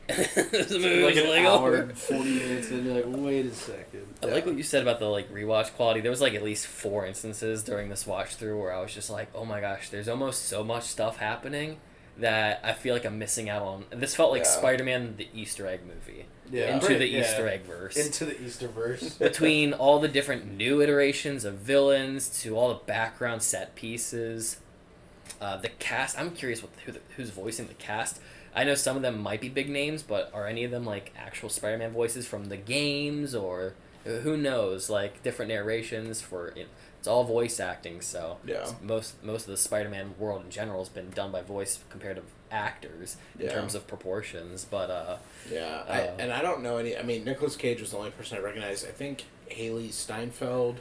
The movie Like was an over. hour and 40 minutes, and you're like, wait a second. I like what you said about the like rewatch quality. There was like at least 4 instances during this watch through where I was just like, oh my gosh, there's almost so much stuff happening that I feel like I'm missing out on. This felt like Spider-Man the Easter egg movie. Yeah. Into Right, the yeah. Easter egg verse. Into the Easter verse. Between all the different new iterations of villains to all the background set pieces. The cast, I'm curious who's voicing the cast. I know some of them might be big names, but are any of them like actual Spider-Man voices from the games, or who knows? Like different narrations for it's all voice acting. So most of the Spider-Man world in general has been done by voice compared to actors in terms of proportions. But I don't know any. I mean, Nicolas Cage was the only person I recognized. I think Haley Steinfeld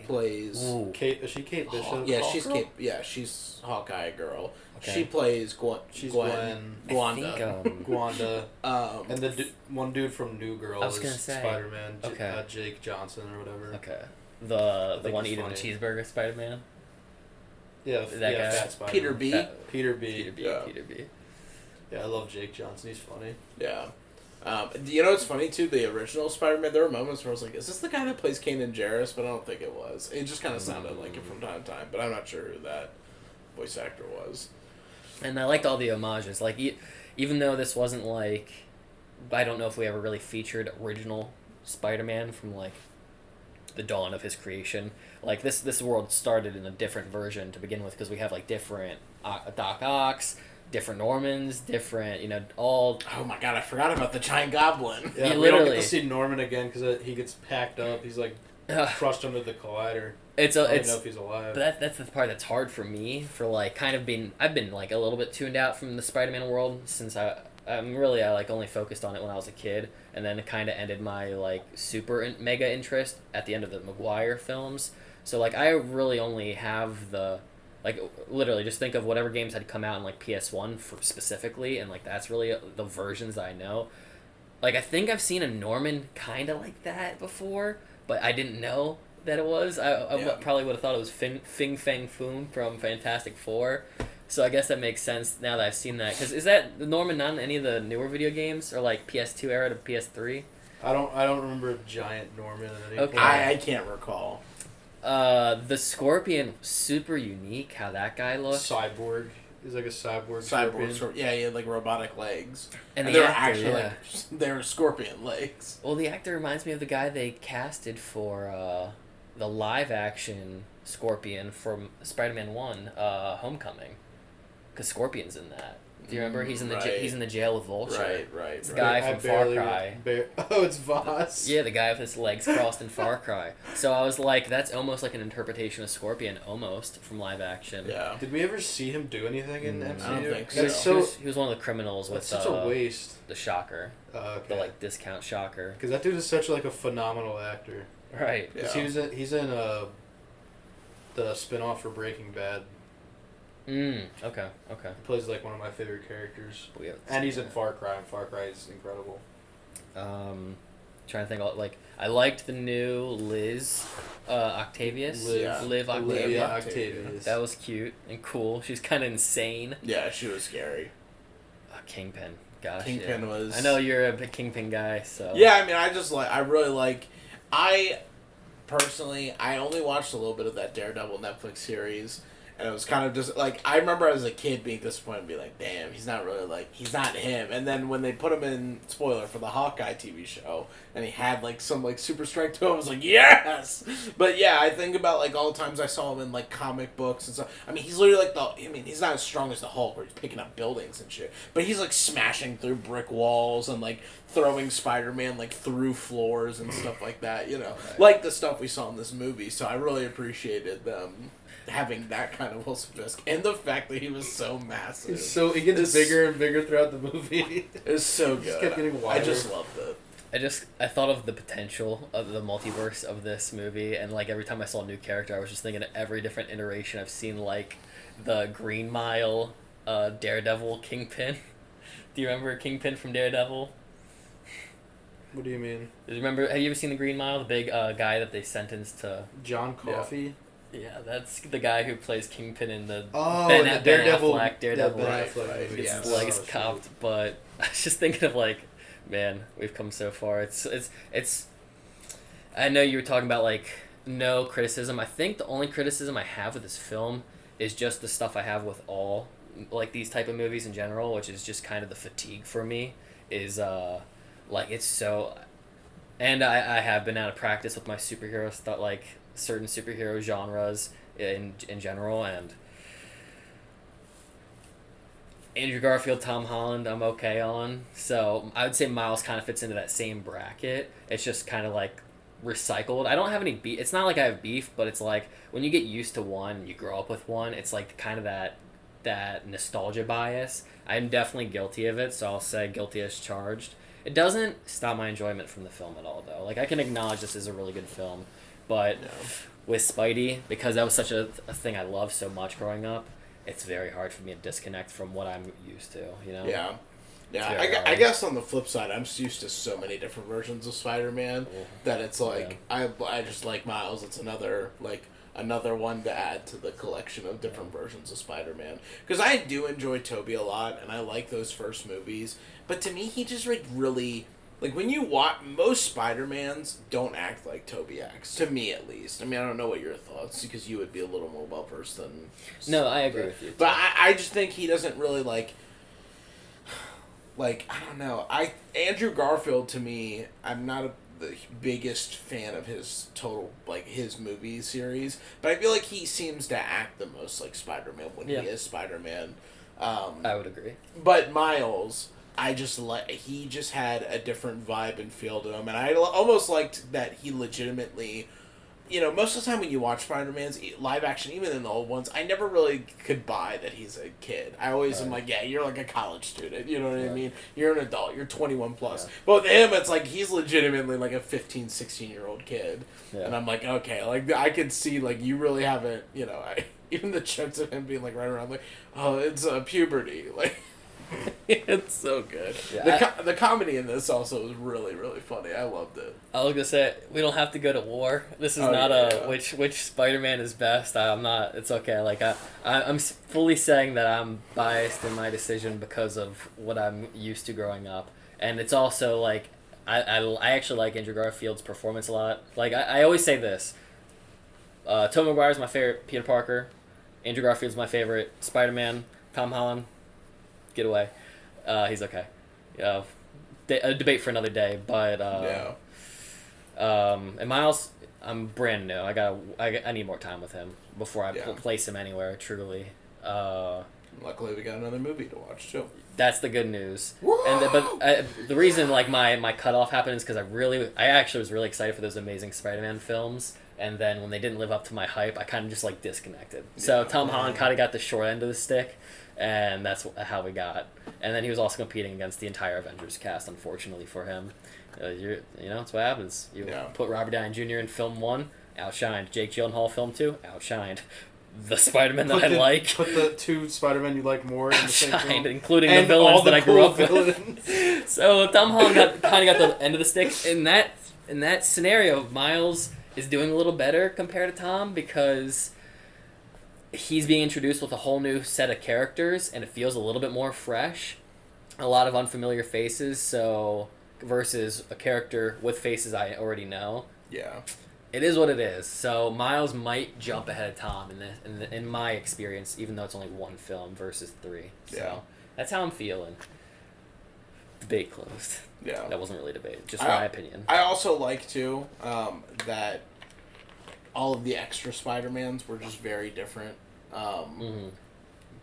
plays. Ooh. Kate, is she Kate Bishop? Yeah, Hawk she's Girl? Kate. Yeah, she's Hawkeye girl. Okay. She plays She's Gwen. I Gwanda. think, Gwanda. And the one dude from New Girl I was is gonna say. Spider-Man. Okay. Jake Johnson or whatever. okay, the think one he's eating funny. the cheeseburger Spider-Man. Yeah, That guy? Fat Spider-Man. Peter B. Peter B. Peter B. Yeah. Peter B. Yeah, I love Jake Johnson. He's funny. Yeah. You know what's funny too? The original Spider-Man, there were moments where I was like, is this the guy that plays Kanan Jarrus? But I don't think it was. It just kind of sounded like it from time to time, but I'm not sure who that voice actor was. And I liked all the homages. Like, even though this wasn't like, I don't know if we ever really featured original Spider-Man from like the dawn of his creation. Like this world started in a different version to begin with because we have like different Doc Ocks, different Normans, different all. Oh my god, I forgot about the giant goblin. Yeah, He we don't get literally- to see Norman again because he gets packed up. He's like crushed under the collider. I don't even know if he's alive. But that's the part that's hard for me for like kind of being. I've been like a little bit tuned out from the Spider-Man world since I like only focused on it when I was a kid, and then it kind of ended my like mega interest at the end of the Maguire films. So like I really only have the like literally just think of whatever games had come out in like PS1 specifically, and like that's really the versions that I know. Like I think I've seen a Norman kind of like that before, but I didn't know that it was. I probably would have thought it was Fing Fang Foom from Fantastic Four. So I guess that makes sense now that I've seen that. Because is that Norman not in any of the newer video games or like PS2 era to PS3? I don't remember Giant Norman in any Okay. point. I can't recall. The Scorpion, super unique how that guy looked. Cyborg. He's like a cyborg. Cyborg, scorpion. yeah, he had like robotic legs. And And the they were actor, actually yeah. like, they were scorpion legs. Well, the actor reminds me of the guy they casted for the live action Scorpion from Spider-Man 1, Homecoming. Because Scorpion's in that. Do you remember? He's in the Right. he's in the jail with Vulture. Right. It's the guy from Far Cry. Oh, it's Voss. Yeah, the guy with his legs crossed in Far Cry. So I was like, that's almost like an interpretation of Scorpion, almost, from live action. Yeah. Did we ever see him do anything in MCU? I don't think He was, so. he was one of the criminals with That's such a waste. the Shocker. Okay. The, like, discount Shocker. Because that dude is such like a phenomenal actor. Right. Yeah. 'Cause he's in the spin-off for Breaking Bad. Okay. He plays like one of my favorite characters. We haven't And he's seen in Far Cry, and Far Cry is incredible. Trying to think, like, I liked the new Liz Octavius. Yeah. Liv Octavius. Olivia Octavius. That was cute and cool. She's kind of insane. Yeah, she was scary. Kingpin. Gosh, Kingpin yeah. was- I know you're a big Kingpin guy, so. Yeah, I mean, I really like. I personally, I only watched a little bit of that Daredevil Netflix series, and it was kind of just like, I remember as a kid being disappointed and be like, damn, he's not really like, he's not him. And then when they put him in, spoiler, for the Hawkeye TV show, and he had like some like super strength to him, I was like, yes! But yeah, I think about like all the times I saw him in like comic books and stuff. I mean, he's literally like he's not as strong as the Hulk where he's picking up buildings and shit, but he's like smashing through brick walls and like throwing Spider-Man like through floors and stuff like that, you know, like the stuff we saw in this movie. So I really appreciated them having that kind of Wilson Fisk, and the fact that he was so massive. He gets bigger and bigger throughout the movie. It's so good. Just kept getting wider. I just loved it. I thought of the potential of the multiverse of this movie, and like every time I saw a new character, I was just thinking of every different iteration I've seen, like the Green Mile, Daredevil Kingpin. Do you remember Kingpin from Daredevil? What do you mean? Do you remember? Have you ever seen the Green Mile? The big guy that they sentenced to. John Coffey? Yeah, that's the guy who plays Kingpin in the The Daredevil. Ben Affleck Daredevil. Ben Right, Affleck right, movie. Gets yeah. his legs Oh, shit. copped, but I was just thinking of like, man, we've come so far. It's. I know you were talking about like no criticism. I think the only criticism I have with this film is just the stuff I have with all like these type of movies in general, which is just kind of the fatigue for me. Is like it's so, and I have been out of practice with my superhero stuff, like certain superhero genres in general, and Andrew Garfield, Tom Holland, I'm okay on. So I would say Miles kind of fits into that same bracket. It's just kind of like recycled. I don't have any beef. It's not like I have beef, but it's like when you get used to one, you grow up with one. It's like kind of that nostalgia bias. I'm definitely guilty of it, so I'll say guilty as charged. It doesn't stop my enjoyment from the film at all, though. Like I can acknowledge this is a really good film, but with Spidey, because that was such a thing I loved so much growing up, it's very hard for me to disconnect from what I'm used to, you know? Yeah. very I hard. guess on the flip side, I'm used to so many different versions of Spider-Man that it's like I just like Miles. It's another one to add to the collection of different versions of Spider-Man. Because I do enjoy Tobey a lot, and I like those first movies. But to me, he just like really like when you watch most Spider-Mans don't act like Tobey acts. To me, at least. I mean, I don't know what your thoughts because you would be a little more well versed than. No, I agree with you. But I just think he doesn't really like I don't know. Andrew Garfield to me, I'm not the biggest fan of his total his movie series, but I feel like he seems to act the most like Spider-Man when he is Spider-Man. I would agree. But Miles, he just had a different vibe and feel to him, and I almost liked that he legitimately. You know, most of the time when you watch Spider-Man's live action, even in the old ones, I never really could buy that he's a kid. I always am like, yeah, you're like a college student. You know what I mean? You're an adult. You're 21 plus. Yeah. But with him, it's like he's legitimately like a 15, 16-year-old kid. Yeah. And I'm like, okay, like I could see like you really haven't, you know, even the chance of him being like right around like, oh, it's puberty. Like, it's so good. Yeah, the comedy in this also was really, really funny. I loved it. I was gonna say we don't have to go to war. This is not which Spider-Man is best. I'm not. It's okay. Like I'm fully saying that I'm biased in my decision because of what I'm used to growing up, and it's also like I actually like Andrew Garfield's performance a lot. Like I always say this. Tobey Maguire's my favorite Peter Parker. Andrew Garfield's my favorite Spider-Man. Tom Holland. Get away. He's okay. A debate for another day, but and Miles, I'm brand new. I need more time with him before I place him anywhere. Truly, Luckily, we got another movie to watch too. That's the good news. But the reason like my cutoff happened is because I actually was really excited for those Amazing Spider-Man films, and then when they didn't live up to my hype, I kind of just like disconnected. So Tom Holland kind of got the short end of the stick, and that's how we got. And then he was also competing against the entire Avengers cast, unfortunately for him. That's what happens. You put Robert Downey Jr. in film 1, outshined. Jake Gyllenhaal film 2, outshined. The Spider-Man that I like. Put the 2 Spider-Man you like more in the same film. Including the villains that I grew up with. So Tom Holland kind of got the end of the stick. In that scenario, Miles is doing a little better compared to Tom because he's being introduced with a whole new set of characters, and it feels a little bit more fresh. A lot of unfamiliar faces, versus a character with faces I already know. Yeah. It is what it is. So Miles might jump ahead of Tom in my experience, even though it's only 1 film versus 3. So that's how I'm feeling. Debate closed. Yeah. That wasn't really a debate. Just my opinion. I also like, too, that all of the extra Spider-Mans were just very different.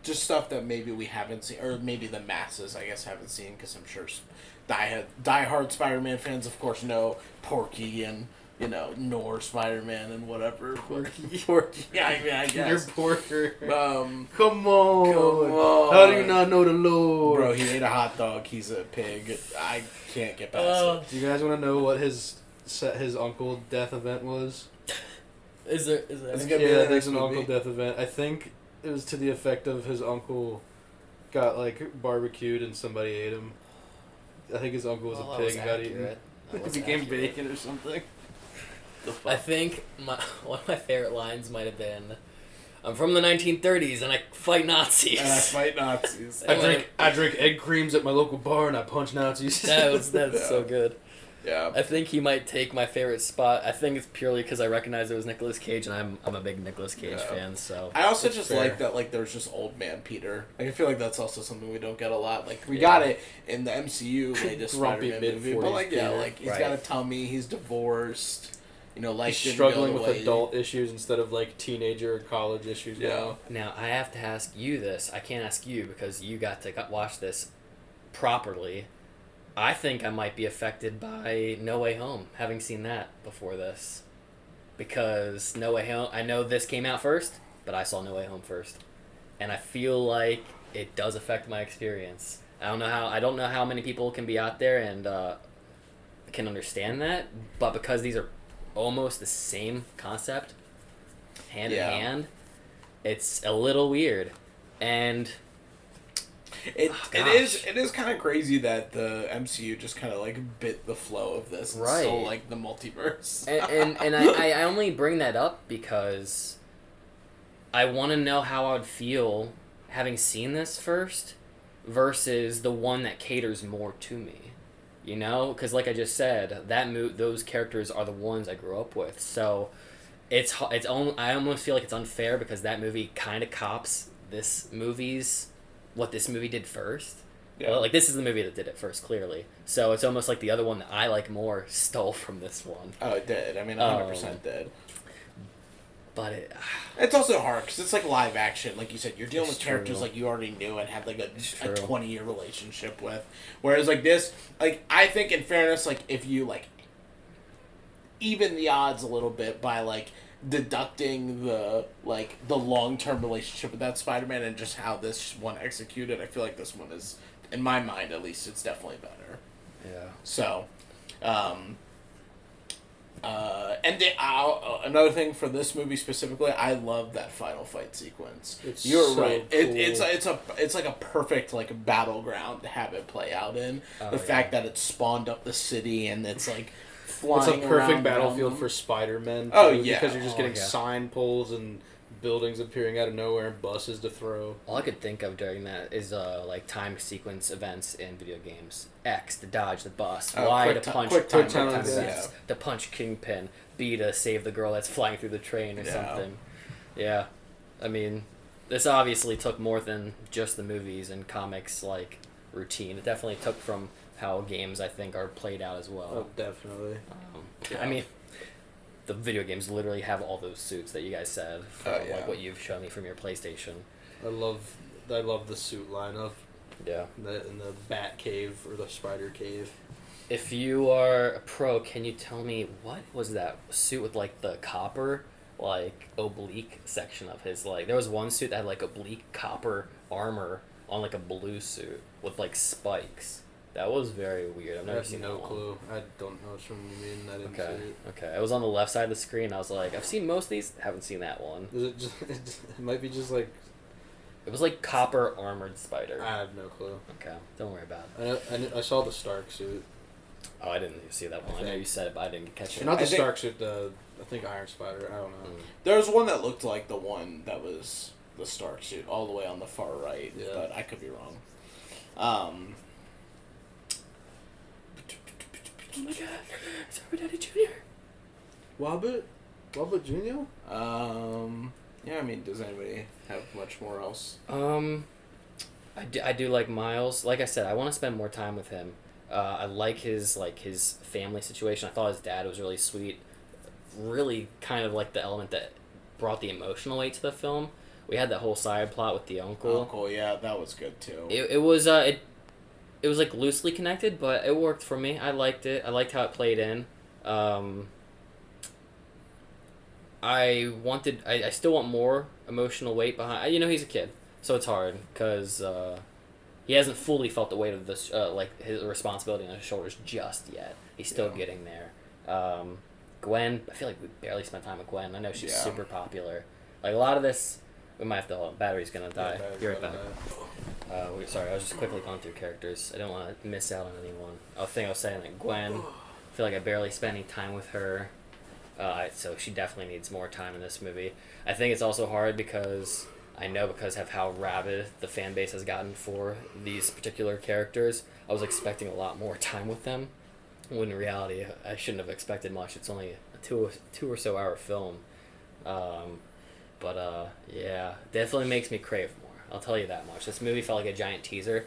Just stuff that maybe we haven't seen, or maybe the masses, I guess, haven't seen, because I'm sure diehard Spider-Man fans, of course, know Porky and, Nor Spider-Man and whatever. Porky. Yeah, I mean, I guess. You're Porker. Come on. How do you not know the Lord? Bro, he ate a hot dog. He's a pig. I can't get past it. Do you guys want to know what his uncle death event was? Is there? There's an uncle death event. I think it was to the effect of his uncle got like barbecued and somebody ate him. I think his uncle was a pig and got eaten. It became bacon or something. I think one of my favorite lines might have been, "I'm from the 1930s and I fight Nazis." I drink egg creams at my local bar and I punch Nazis. That's so good. Yeah. I think he might take my favorite spot. I think it's purely because I recognize it was Nicolas Cage, and I'm a big Nicolas Cage fan. So I also just fair. like that there's just old man Peter. Like I feel like that's also something we don't get a lot. Like we got it in the MCU latest Spider-Man movie, but he's got a tummy. He's divorced. He's struggling with adult issues instead of like teenager or college issues now. Now I have to ask you this. I can't ask you because you got to watch this properly. I think I might be affected by No Way Home, having seen that before this. Because No Way Home, I know this came out first, but I saw No Way Home first. And I feel like it does affect my experience. I don't know how many people can be out there and can understand that, but because these are almost the same concept, hand in hand, it's a little weird. And it is kind of crazy that the MCU just kind of like bit the flow of this and stole like the multiverse. and I only bring that up because I want to know how I'd feel having seen this first versus the one that caters more to me. Because like I just said, those characters are the ones I grew up with. So I almost feel like it's unfair because that movie kind of cops what this movie did first. Yeah. Well, like this is the movie that did it first, clearly. So it's almost like the other one that I like more stole from this one. Oh, it did. I mean, 100% did. But it's also hard because it's like live action. Like you said, you're dealing with characters like you already knew and had like a 20-year relationship with. Whereas like this, like I think in fairness, like if you like even the odds a little bit by like deducting the long-term relationship with that Spider-Man and just how this one executed, I feel like this one is, in my mind at least, it's definitely better. Yeah. So, and another thing for this movie specifically, I love that final fight sequence. You're so right. Cool. It's like a perfect like battleground to have it play out in. The fact that it spawned up the city and it's like flying. It's a perfect battlefield for Spider-Man. Because you're just getting sign poles and buildings appearing out of nowhere and buses to throw. All I could think of during that is like time sequence events in video games. X to dodge the bus, Y to punch to punch Kingpin, B to save the girl that's flying through the train or something. Yeah. I mean, this obviously took more than just the movies and comics like routine. It definitely took from how games I think are played out as well. Oh, definitely. I mean, the video games literally have all those suits that you guys said from like what you've shown me from your PlayStation. I love I love the suit lineup Yeah. in the Bat Cave or the Spider Cave. If you are a pro, can you tell me what was that suit with like the copper, like oblique section of his like? There was one suit that had like oblique copper armor on like a blue suit with like spikes. That was very weird. I've I never have seen no that one. clue. I don't know which one you mean. I didn't Okay. see it. Okay. It was on the left side of the screen. I was like, I've seen most of these. Haven't seen that one. Is it just? It might be just like It was like copper armored spider. I have no clue. Okay. Don't worry about it. I saw the Stark suit. Oh, I didn't see that one. I know you said it, but I didn't catch it. Not the I think- Stark suit. I think Iron Spider. I don't know. There was one that looked like the one that was the Stark suit, all the way on the far right, Yeah. but I could be wrong. Oh my god. It's Robert Downey Jr. Wobbit Jr. Yeah, I mean, does anybody have much more else? I do like Miles. Like I said, I want to spend more time with him. I like his family situation. I thought his dad was really sweet. Really kind of like the element that brought the emotional weight to the film. We had that whole side plot with the uncle. Uncle, yeah, that was good too. It was like loosely connected, but it worked for me. I liked it. I liked how it played in. I still want more emotional weight behind. He's a kid, so it's hard because he hasn't fully felt the weight of this like his responsibility on his shoulders just yet. He's still getting there. Gwen, I feel like we barely spent time with Gwen. I know she's super popular. Like a lot of this, we might have to hold. Battery's gonna die. You're right back. Sorry, I was just quickly going through characters. I didn't want to miss out on anyone. I was saying like Gwen. I feel like I barely spent any time with her. So she definitely needs more time in this movie. I think it's also hard because of how rabid the fan base has gotten for these particular characters. I was expecting a lot more time with them, when in reality I shouldn't have expected much. It's only a two or so hour film. Yeah, definitely makes me crave more. I'll tell you that much. This movie felt like a giant teaser.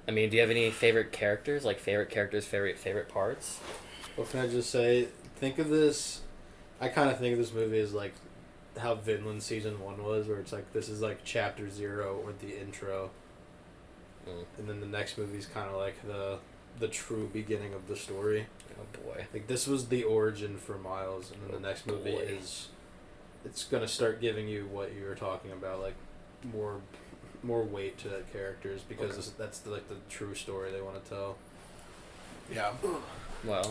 I mean, do you have any favorite characters? Like favorite characters, favorite parts? What can I just say? Think of this. I kind of think of this movie as like how Vinland season 1 was, where it's like this is like chapter 0 or the intro, and then the next movie is kind of like the true beginning of the story. Oh boy! Like this was the origin for Miles, and then the next movie is it's gonna start giving you what you were talking about, like more weight to the characters because that's the true story they want to tell. Yeah. Well,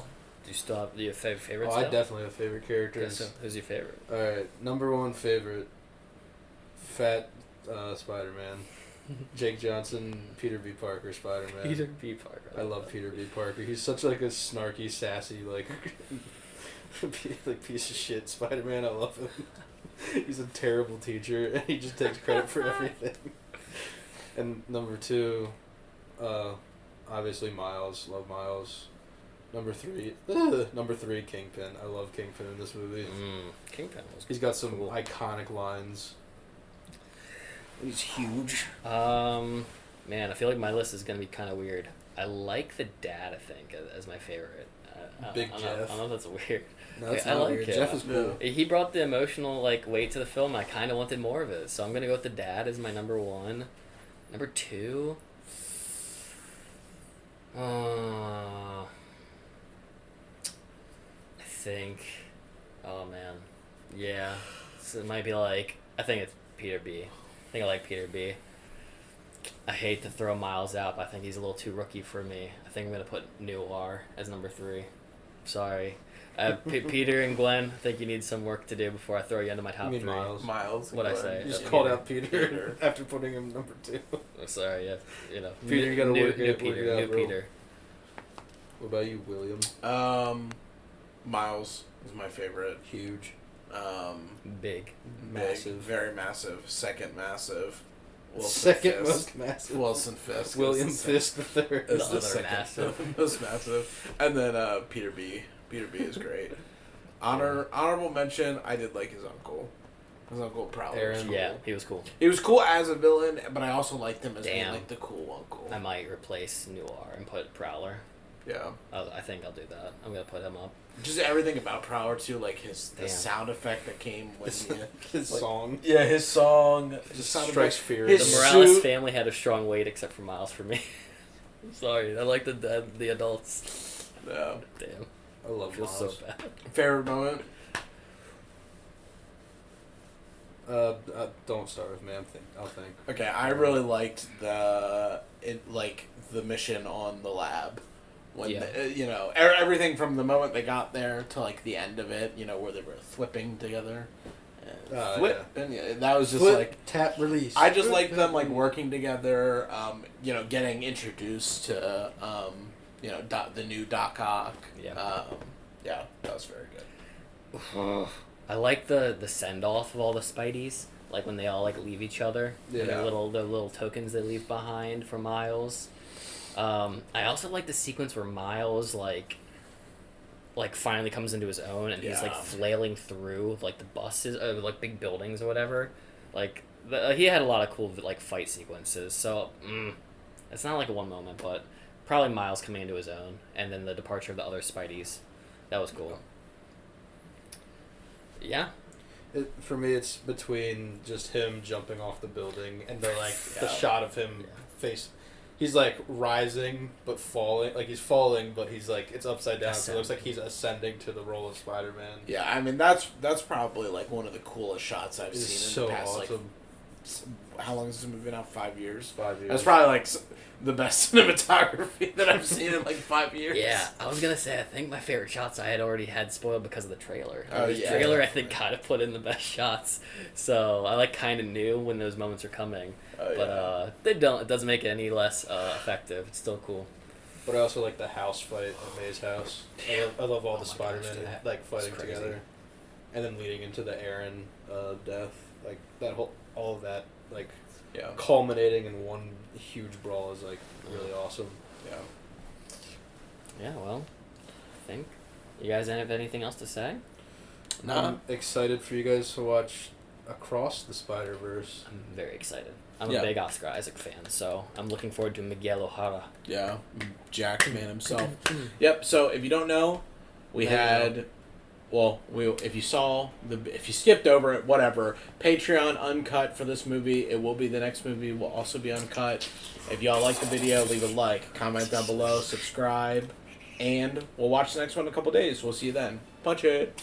do you still have your favorites? I definitely have favorite characters. Okay, so who's your favorite? All right, number 1 favorite, fat Spider-Man, Jake Johnson, Peter B. Parker Spider-Man. Peter B. Parker. I love Peter B. Parker. He's such like a snarky, sassy, like piece of shit Spider-Man. I love him. He's a terrible teacher, and he just takes credit for everything. And number 2, obviously Miles. Love Miles. Number 3, Kingpin. I love Kingpin in this movie. Kingpin was. He's got some iconic lines. He's huge. Man, I feel like my list is gonna be kind of weird. I like the dad. I think as my favorite. Big I Jeff. don't know if that's weird. No, that's I not like weird. it. Jeff is cool. He brought the emotional weight to the film. I kind of wanted more of it, so I'm gonna go with the dad as my number 1. Number 2. I think. Oh man, yeah. So it might be like I think it's Peter B. I think I like Peter B. I hate to throw Miles out, but I think he's a little too rookie for me. I think I'm gonna put Noir as number 3. Sorry. Peter and Gwen, I think you need some work to do before I throw you into my top You mean 3. Miles? What'd I say? You just Peter. called out Peter after putting him number 2. Sorry, yeah. Peter, you gotta new, work new it, Peter, work it out, new bro. Peter. What about you, William? Miles is my favorite. Huge. Big. Massive. Very massive. Second massive. Second Fisk. most massive. Wilson Fisk. William is the Fisk the third. Is The the other second massive. most massive. And then Peter B. Peter B is great. Honorable mention, I did like his uncle. His uncle Prowler. Aaron. Was cool. Yeah, he was cool. He was cool as a villain, but I also liked him as being Damn. like the cool uncle. I might replace Noir and put Prowler. Yeah. I think I'll do that. I'm gonna put him up. Just everything about Prowler too, like the Damn. sound effect that came when His song Yeah, his song just sounded strikes like- fear. his The Morales suit- family had a strong weight, except for Miles for me. I'm sorry. I like the adults. Yeah. Damn, I love I feel so Miles. bad. Favorite moment? Don't start with me. I'll think. Okay, I really liked the mission on the lab. When Yeah. everything from the moment they got there to like the end of it, where they were flipping together. Flip, and that was just like tap release. I just like them like working together. Getting introduced to the new Doc Ock. Yeah. Yeah, that was very good. I like the send off of all the Spideys, like when they all like leave each other. And Yeah. their little tokens they leave behind for Miles. I also like the sequence where Miles like finally comes into his own and he's like Yeah. flailing through like the buses, like big buildings or whatever. Like he had a lot of cool like fight sequences. So it's not like a one moment, but probably Miles coming into his own and then the departure of the other Spideys. That was cool. Yeah. For me, it's between just him jumping off the building and the the Yeah. shot of him face. He's like rising but falling, like he's falling, but he's like it's upside down. So it looks like he's ascending to the role of Spider-Man. Yeah, I mean that's probably like one of the coolest shots I've It's seen in so the past. awesome. Like, how long has this movie been out? 5 years. 5 years. That's probably like the best cinematography that I've seen in like 5 years. Yeah, I was gonna say I think my favorite shots I had already had spoiled because of the trailer. Oh, The yeah. trailer I think kind of put in the best shots, so I like kind of knew when those moments are coming. Oh, But yeah. they don't. It doesn't make it any less effective. It's still cool. But I also like the house fight at May's house. I love all Oh the my Spider-Man gosh, dude. like fighting It's crazy. together, and then leading into the Aaron death. Like that all of that like Yeah. culminating in one huge brawl is like really awesome. Yeah. Yeah. Well, I think you guys have anything else to say? I'm excited for you guys to watch Across the Spider-Verse. I'm very excited. I'm Yeah. a big Oscar Isaac fan, so I'm looking forward to Miguel O'Hara. Yeah. Jackman himself. Yep. So if you don't know, we There you had. Well, if you skipped over it, whatever. Patreon uncut for this movie. It will be the next movie. Will also be uncut. If y'all like the video, leave a like, comment down below, subscribe, and we'll watch the next one in a couple days. We'll see you then. Punch it.